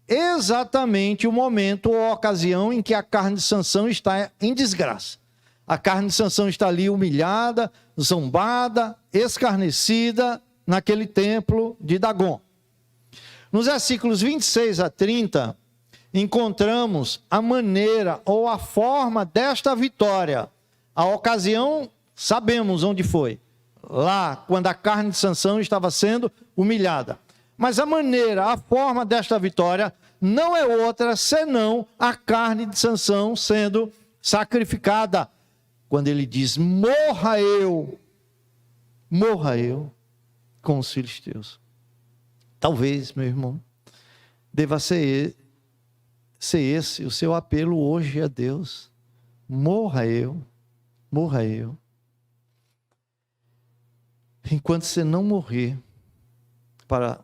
Speaker 1: exatamente o momento ou a ocasião em que a carne de Sansão está em desgraça. A carne de Sansão está ali humilhada, zombada, escarnecida naquele templo de Dagom. Nos versículos 26 a 30, encontramos a maneira ou a forma desta vitória. A ocasião, sabemos onde foi. Lá, quando a carne de Sansão estava sendo humilhada. Mas a maneira, a forma desta vitória não é outra senão a carne de Sansão sendo sacrificada. Quando ele diz, morra eu com os filisteus. Talvez, meu irmão, deva ser esse o seu apelo hoje a Deus. Morra eu. Enquanto você não morrer para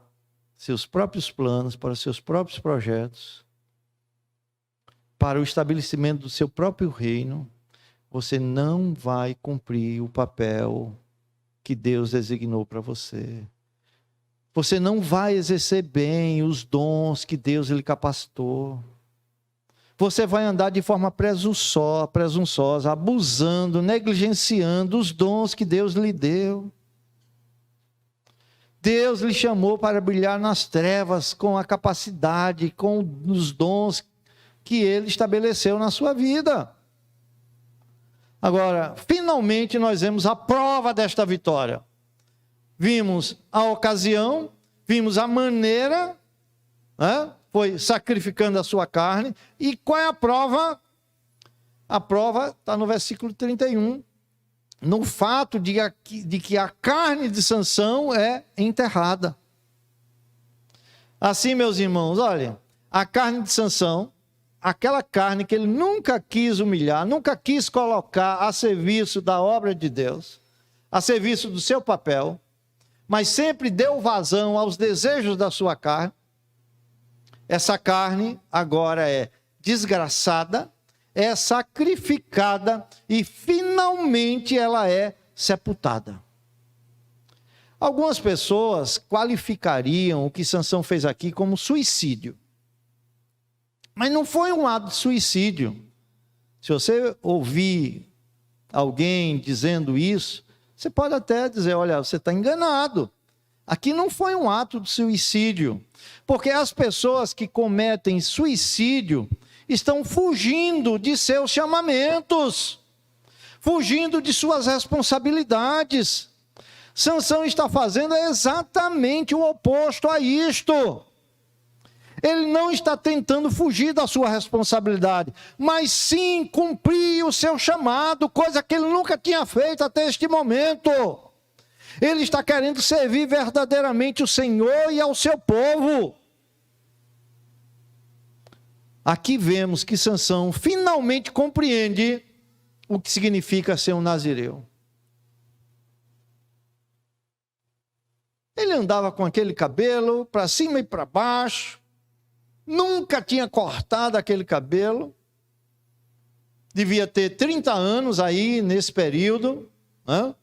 Speaker 1: seus próprios planos, para seus próprios projetos, para o estabelecimento do seu próprio reino, você não vai cumprir o papel que Deus designou para você. Você não vai exercer bem os dons que Deus lhe capacitou. Você vai andar de forma presunçosa, abusando, negligenciando os dons que Deus lhe deu. Deus lhe chamou para brilhar nas trevas com a capacidade, com os dons que Ele estabeleceu na sua vida. Agora, finalmente nós vemos a prova desta vitória. Vimos a ocasião, vimos a maneira, foi sacrificando a sua carne. E qual é a prova? A prova está no versículo 31. No fato de que a carne de Sansão é enterrada. Assim, meus irmãos, olha, a carne de Sansão, aquela carne que ele nunca quis humilhar, nunca quis colocar a serviço da obra de Deus, a serviço do seu papel, mas sempre deu vazão aos desejos da sua carne. Essa carne agora é desgraçada, é sacrificada e finalmente ela é sepultada. Algumas pessoas qualificariam o que Sansão fez aqui como suicídio. Mas não foi um ato de suicídio. Se você ouvir alguém dizendo isso, você pode até dizer, olha, você está enganado. Aqui não foi um ato de suicídio. Porque as pessoas que cometem suicídio estão fugindo de seus chamamentos, fugindo de suas responsabilidades. Sansão está fazendo exatamente o oposto a isto. Ele não está tentando fugir da sua responsabilidade, mas sim cumprir o seu chamado, coisa que ele nunca tinha feito até este momento. Ele está querendo servir verdadeiramente o Senhor e ao seu povo. Aqui vemos que Sansão finalmente compreende o que significa ser um nazireu. Ele andava com aquele cabelo para cima e para baixo, nunca tinha cortado aquele cabelo, devia ter 30 anos aí nesse período, né?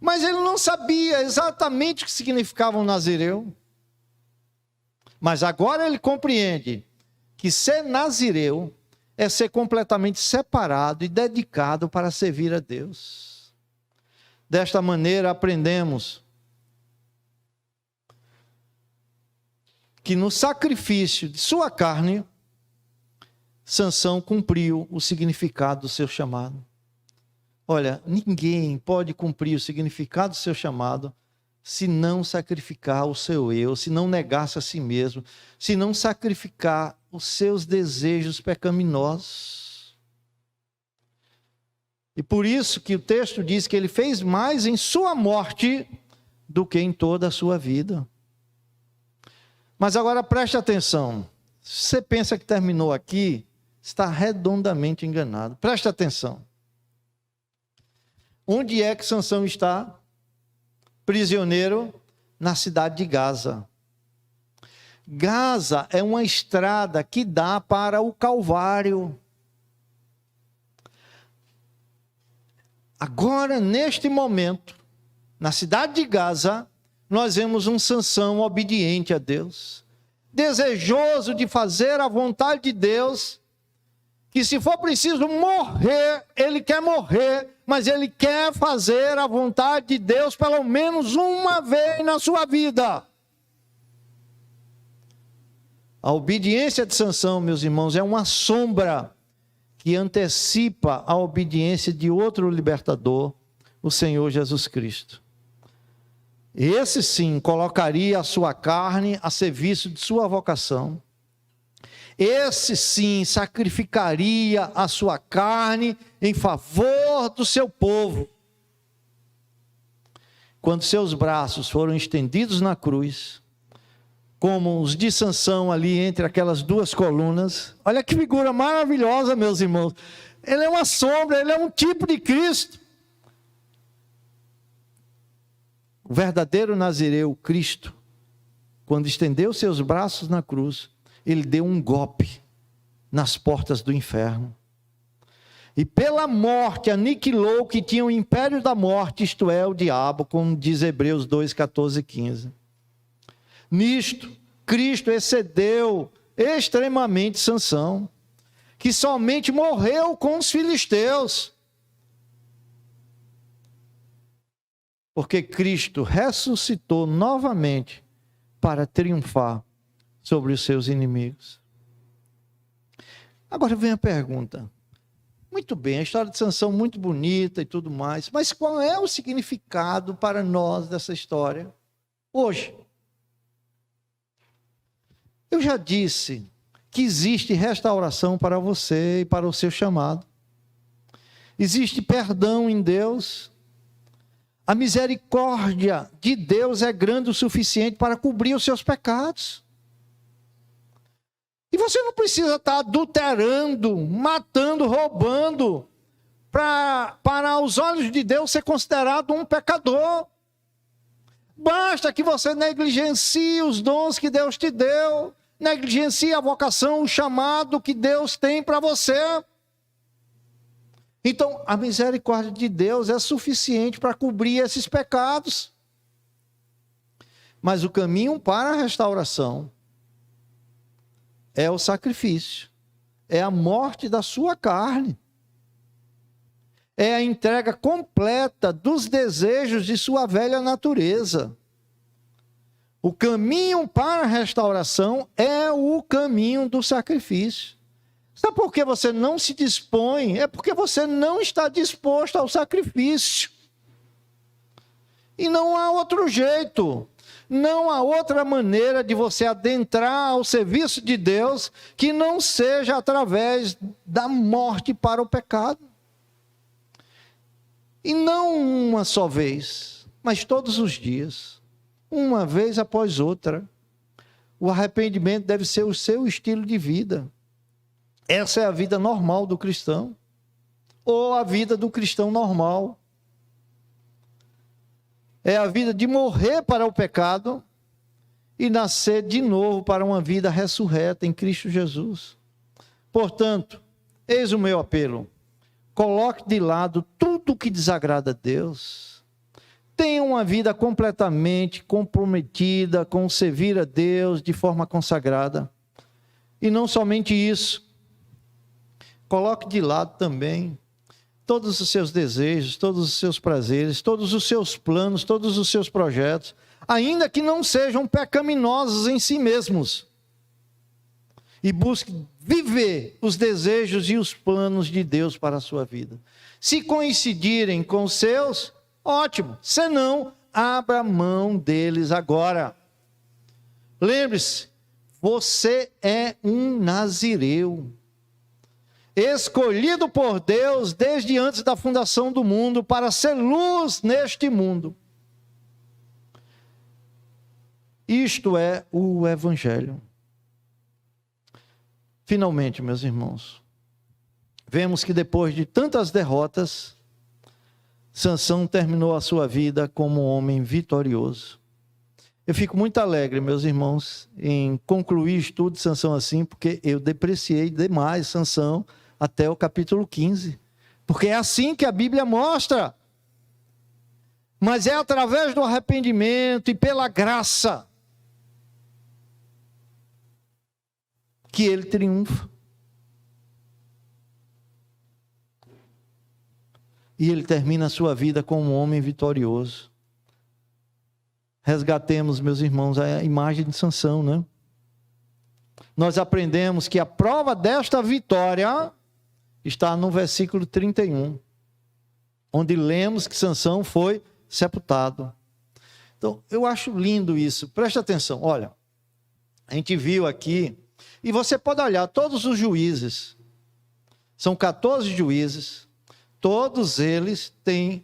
Speaker 1: Mas ele não sabia exatamente o que significava um nazireu. Mas agora ele compreende que ser nazireu é ser completamente separado e dedicado para servir a Deus. Desta maneira aprendemos que no sacrifício de sua carne, Sansão cumpriu o significado do seu chamado. Olha, ninguém pode cumprir o significado do seu chamado se não sacrificar o seu eu, se não negar-se a si mesmo, se não sacrificar os seus desejos pecaminosos. E por isso que o texto diz que ele fez mais em sua morte do que em toda a sua vida. Mas agora preste atenção. Se você pensa que terminou aqui, está redondamente enganado. Preste atenção. Onde é que Sansão está? Prisioneiro na cidade de Gaza. Gaza é uma estrada que dá para o Calvário. Agora, neste momento, na cidade de Gaza, nós vemos um Sansão obediente a Deus, desejoso de fazer a vontade de Deus, que se for preciso morrer, ele quer morrer, mas ele quer fazer a vontade de Deus pelo menos uma vez na sua vida. A obediência de Sansão, meus irmãos, é uma sombra que antecipa a obediência de outro libertador, o Senhor Jesus Cristo. Esse sim colocaria a sua carne a serviço de sua vocação. Esse sim sacrificaria a sua carne em favor do seu povo. Quando seus braços foram estendidos na cruz, como os de Sansão ali entre aquelas duas colunas, olha que figura maravilhosa, meus irmãos. Ele é uma sombra, ele é um tipo de Cristo. O verdadeiro nazireu, Cristo, quando estendeu seus braços na cruz, ele deu um golpe nas portas do inferno. E pela morte aniquilou o que tinha o império da morte, isto é, o diabo, como diz Hebreus 2, 14 e 15. Nisto, Cristo excedeu extremamente Sansão, que somente morreu com os filisteus. Porque Cristo ressuscitou novamente para triunfar sobre os seus inimigos. Agora vem a pergunta. Muito bem, a história de Sansão muito bonita e tudo mais, mas qual é o significado para nós dessa história hoje? Eu já disse que existe restauração para você e para o seu chamado. Existe perdão em Deus. A misericórdia de Deus é grande o suficiente para cobrir os seus pecados. E você não precisa estar adulterando, matando, roubando, para os olhos de Deus ser considerado um pecador. Basta que você negligencie os dons que Deus te deu, negligencie a vocação, o chamado que Deus tem para você. Então, a misericórdia de Deus é suficiente para cobrir esses pecados. Mas o caminho para a restauração é o sacrifício, é a morte da sua carne, é a entrega completa dos desejos de sua velha natureza. O caminho para a restauração é o caminho do sacrifício. Sabe por que você não se dispõe? É porque você não está disposto ao sacrifício. E não há outro jeito. Não há outra maneira de você adentrar ao serviço de Deus que não seja através da morte para o pecado. E não uma só vez, mas todos os dias, uma vez após outra. O arrependimento deve ser o seu estilo de vida. Essa é a vida normal do cristão, ou a vida do cristão normal. é a vida de morrer para o pecado e nascer de novo para uma vida ressurreta em Cristo Jesus. Portanto, eis o meu apelo: coloque de lado tudo que desagrada a Deus. Tenha uma vida completamente comprometida com servir a Deus de forma consagrada. E não somente isso, coloque de lado também todos os seus desejos, todos os seus prazeres, todos os seus planos, todos os seus projetos, ainda que não sejam pecaminosos em si mesmos. E busque viver os desejos e os planos de Deus para a sua vida. Se coincidirem com os seus, ótimo. Se não, abra mão deles agora. Lembre-se, você é um nazireu, escolhido por Deus desde antes da fundação do mundo para ser luz neste mundo. Isto é o Evangelho. Finalmente, meus irmãos, vemos que depois de tantas derrotas, Sansão terminou a sua vida como um homem vitorioso. Eu fico muito alegre, meus irmãos, em concluir o estudo de Sansão assim, porque eu depreciei demais Sansão até o capítulo 15. Porque é assim que a Bíblia mostra. Mas é através do arrependimento e pela graça que ele triunfa. E ele termina a sua vida como um homem vitorioso. Resgatemos, meus irmãos, a imagem de Sansão, né? Nós aprendemos que a prova desta vitória está no versículo 31, onde lemos que Sansão foi sepultado. Então, eu acho lindo isso. Presta atenção. Olha, a gente viu aqui, e você pode olhar, todos os juízes, são 14 juízes, todos eles têm,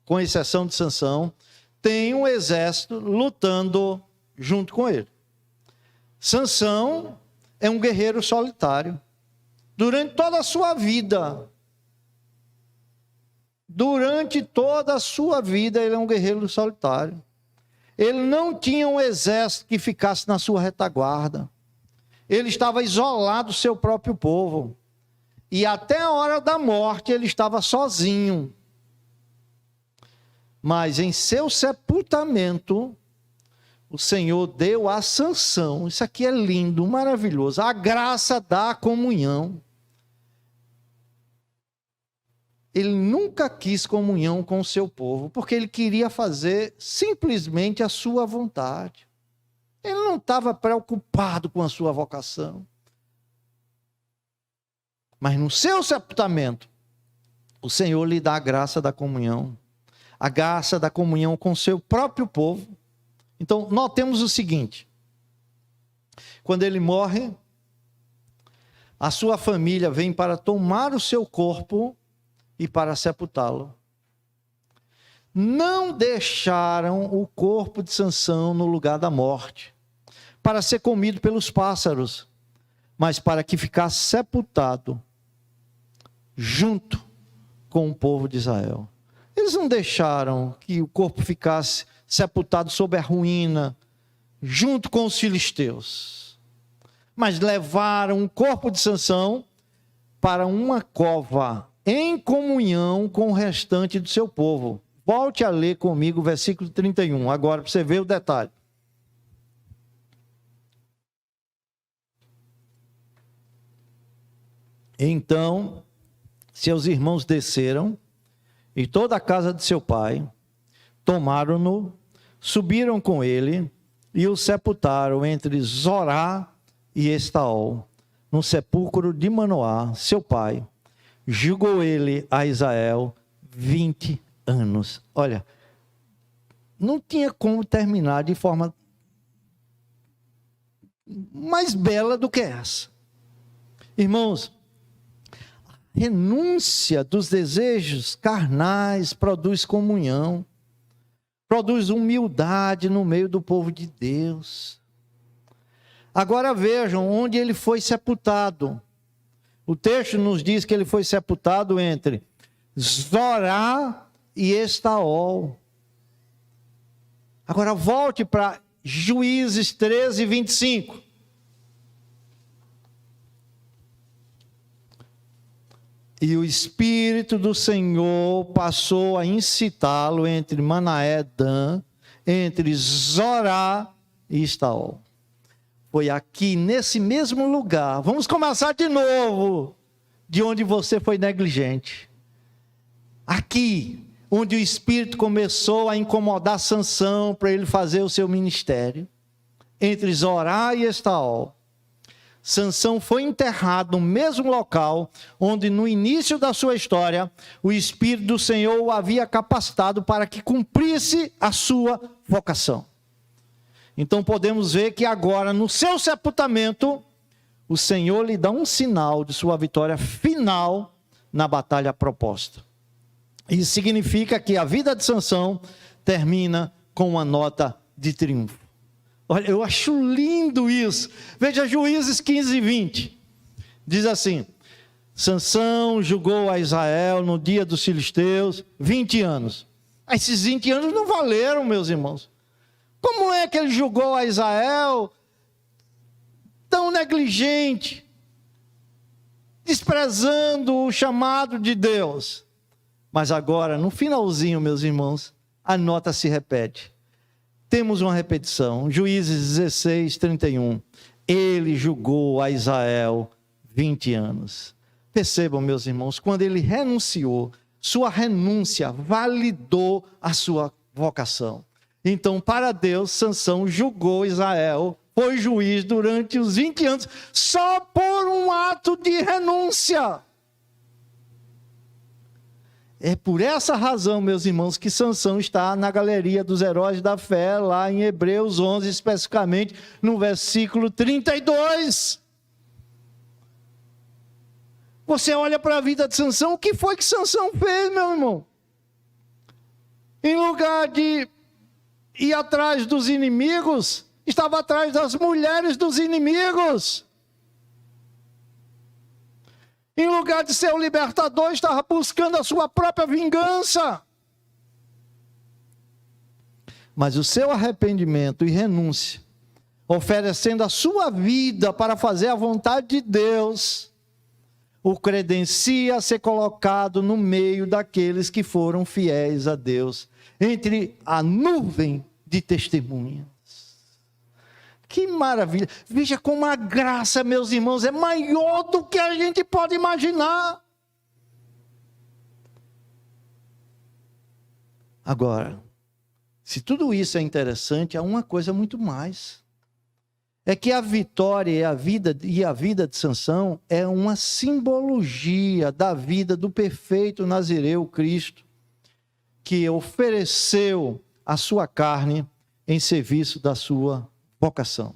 Speaker 1: com exceção de Sansão, tem um exército lutando junto com ele. Sansão é um guerreiro solitário. Durante toda a sua vida, ele é um guerreiro solitário. Ele não tinha um exército que ficasse na sua retaguarda. Ele estava isolado do seu próprio povo. E até a hora da morte ele estava sozinho. Mas em seu sepultamento, o Senhor deu a Sansão, isso aqui é lindo, maravilhoso, a graça da comunhão. Ele nunca quis comunhão com o seu povo, porque ele queria fazer simplesmente a sua vontade. Ele não estava preocupado com a sua vocação. Mas no seu sepultamento, o Senhor lhe dá a graça da comunhão. A graça da comunhão com o seu próprio povo. Então, notemos o seguinte. Quando ele morre, a sua família vem para tomar o seu corpo e para sepultá-lo. Não deixaram o corpo de Sansão no lugar da morte, para ser comido pelos pássaros, mas para que ficasse sepultado junto com o povo de Israel. Eles não deixaram que o corpo ficasse sepultado sob a ruína, junto com os filisteus, mas levaram o corpo de Sansão para uma cova, em comunhão com o restante do seu povo. Volte a ler comigo o versículo 31, agora para você ver o detalhe. Então, seus irmãos desceram, e toda a casa de seu pai, tomaram-no, subiram com ele, e o sepultaram entre Zorá e Estaol, no sepulcro de Manoá, seu pai. Julgou ele a Israel 20 anos. Olha, não tinha como terminar de forma mais bela do que essa. Irmãos, a renúncia dos desejos carnais produz comunhão, produz humildade no meio do povo de Deus. Agora vejam onde ele foi sepultado. O texto nos diz que ele foi sepultado entre Zorá e Estaol. Agora volte para Juízes 13, 25. E o Espírito do Senhor passou a incitá-lo entre Manaé e Dan, entre Zorá e Estaol. Foi aqui, nesse mesmo lugar. Vamos começar de novo, de onde você foi negligente. Aqui, onde o Espírito começou a incomodar Sansão para ele fazer o seu ministério. Entre Zorá e Estaol. Sansão foi enterrado no mesmo local onde no início da sua história o Espírito do Senhor o havia capacitado para que cumprisse a sua vocação. Então podemos ver que agora no seu sepultamento o Senhor lhe dá um sinal de sua vitória final na batalha proposta. Isso significa que a vida de Sansão termina com uma nota de triunfo. Olha, eu acho lindo isso. Veja Juízes 15 e 20. Diz assim: Sansão julgou a Israel no dia dos filisteus 20 anos. Esses 20 anos não valeram, meus irmãos. Como é que ele julgou a Israel tão negligente, desprezando o chamado de Deus? Mas agora, no finalzinho, meus irmãos, a nota se repete. Temos uma repetição, Juízes 16, 31. Ele julgou a Israel 20 anos. Percebam, meus irmãos, quando ele renunciou, sua renúncia validou a sua vocação. Então, para Deus, Sansão julgou Israel, foi juiz durante os 20 anos, só por um ato de renúncia. É por essa razão, meus irmãos, que Sansão está na galeria dos heróis da fé, lá em Hebreus 11, especificamente no versículo 32. Você olha para a vida de Sansão, o que foi que Sansão fez, meu irmão? Em lugar de ir atrás dos inimigos, estava atrás das mulheres dos inimigos. Em lugar de ser o libertador, estava buscando a sua própria vingança. Mas o seu arrependimento e renúncia, oferecendo a sua vida para fazer a vontade de Deus, o credencia a ser colocado no meio daqueles que foram fiéis a Deus, entre a nuvem de testemunhas. Que maravilha! Veja como a graça, meus irmãos, é maior do que a gente pode imaginar. Agora, se tudo isso é interessante, há uma coisa muito mais. É que a vitória e a vida de Sansão é uma simbologia da vida do perfeito Nazireu Cristo, que ofereceu a sua carne em serviço da sua vocação.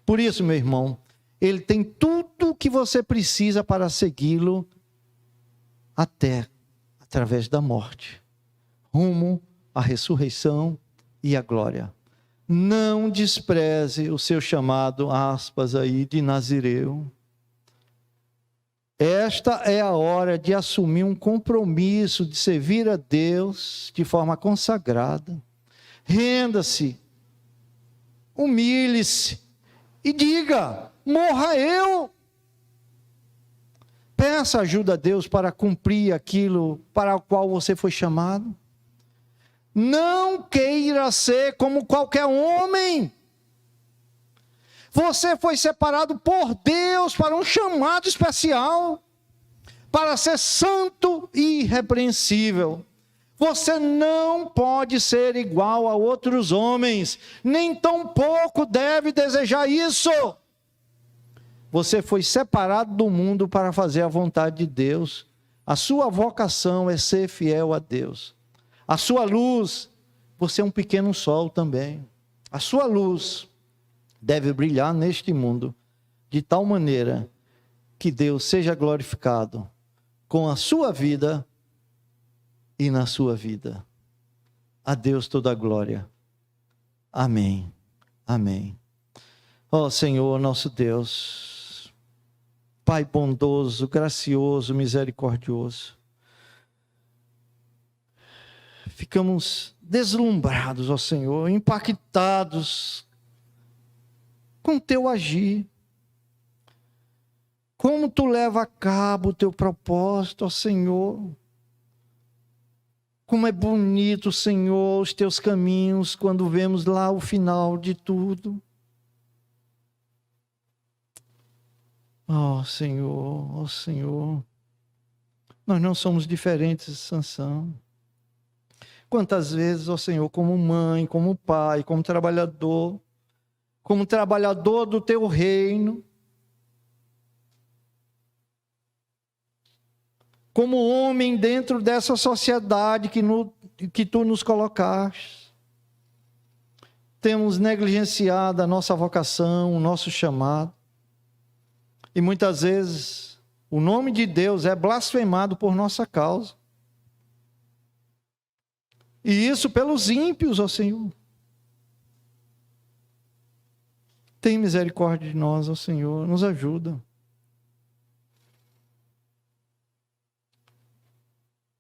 Speaker 1: Por isso, meu irmão, ele tem tudo o que você precisa para segui-lo até através da morte, rumo à ressurreição e à glória. Não despreze o seu chamado, aspas aí, de Nazireu. Esta é a hora de assumir um compromisso de servir a Deus de forma consagrada. Renda-se, humilhe-se e diga: morra eu. Peça ajuda a Deus para cumprir aquilo para o qual você foi chamado. Não queira ser como qualquer homem. Você foi separado por Deus para um chamado especial, para ser santo e irrepreensível. Você não pode ser igual a outros homens, nem tampouco deve desejar isso. Você foi separado do mundo para fazer a vontade de Deus. A sua vocação é ser fiel a Deus. A sua luz, você é um pequeno sol também. A sua luz deve brilhar neste mundo de tal maneira que Deus seja glorificado com a sua vida e na sua vida. A Deus toda a glória. Amém. Amém. Ó Senhor, nosso Deus, Pai bondoso, gracioso, misericordioso, ficamos deslumbrados, ó Senhor, impactados com o teu agir. Como tu leva a cabo o teu propósito, ó Senhor. Como é bonito, Senhor, os teus caminhos, quando vemos lá o final de tudo. Ó Senhor, ó Senhor. Nós não somos diferentes de Sansão. Quantas vezes, ó Senhor, como mãe, como pai, como trabalhador do teu reino, como homem dentro dessa sociedade que tu nos colocaste, temos negligenciado a nossa vocação, o nosso chamado, e muitas vezes o nome de Deus é blasfemado por nossa causa. E isso pelos ímpios, ó Senhor. Tem misericórdia de nós, ó Senhor, nos ajuda.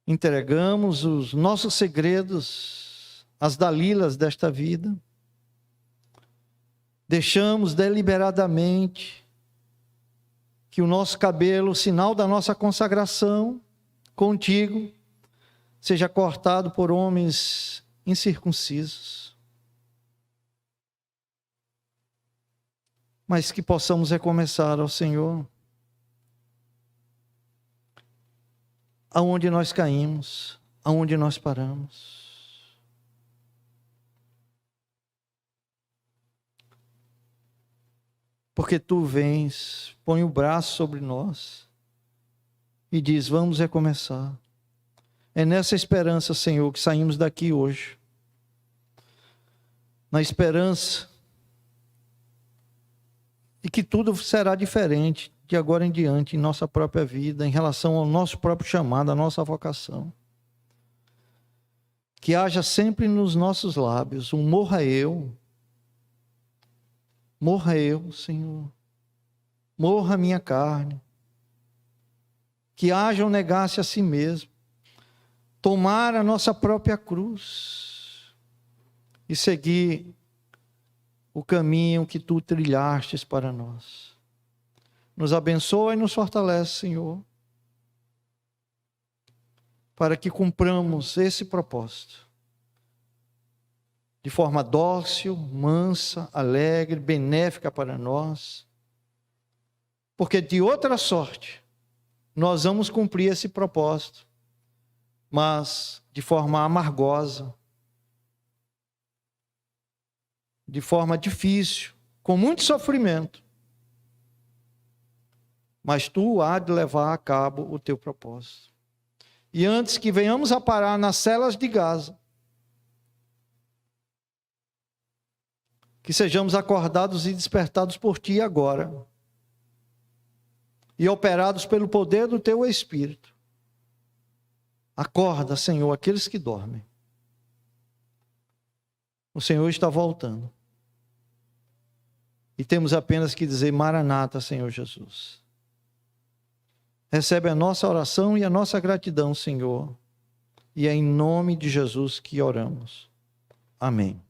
Speaker 1: Entregamos os nossos segredos, as Dalilas desta vida. Deixamos deliberadamente que o nosso cabelo, o sinal da nossa consagração contigo, seja cortado por homens incircuncisos. Mas que possamos recomeçar, ó Senhor, aonde nós caímos, aonde nós paramos. Porque tu vens, põe o braço sobre nós e diz, vamos recomeçar. É nessa esperança, Senhor, que saímos daqui hoje. Na esperança de que tudo será diferente de agora em diante em nossa própria vida, em relação ao nosso próprio chamado, à nossa vocação. Que haja sempre nos nossos lábios um morra eu, Senhor, morra a minha carne. Que haja um negar-se a si mesmo, tomar a nossa própria cruz e seguir o caminho que tu trilhastes para nós. Nos abençoa e nos fortalece, Senhor, para que cumpramos esse propósito de forma dócil, mansa, alegre, benéfica para nós, porque de outra sorte nós vamos cumprir esse propósito, mas de forma amargosa, de forma difícil, com muito sofrimento. Mas tu há de levar a cabo o teu propósito. E antes que venhamos a parar nas celas de Gaza, que sejamos acordados e despertados por ti agora, e operados pelo poder do teu Espírito. Acorda, Senhor, aqueles que dormem. O Senhor está voltando. E temos apenas que dizer, Maranata, Senhor Jesus. Recebe a nossa oração e a nossa gratidão, Senhor. E é em nome de Jesus que oramos. Amém.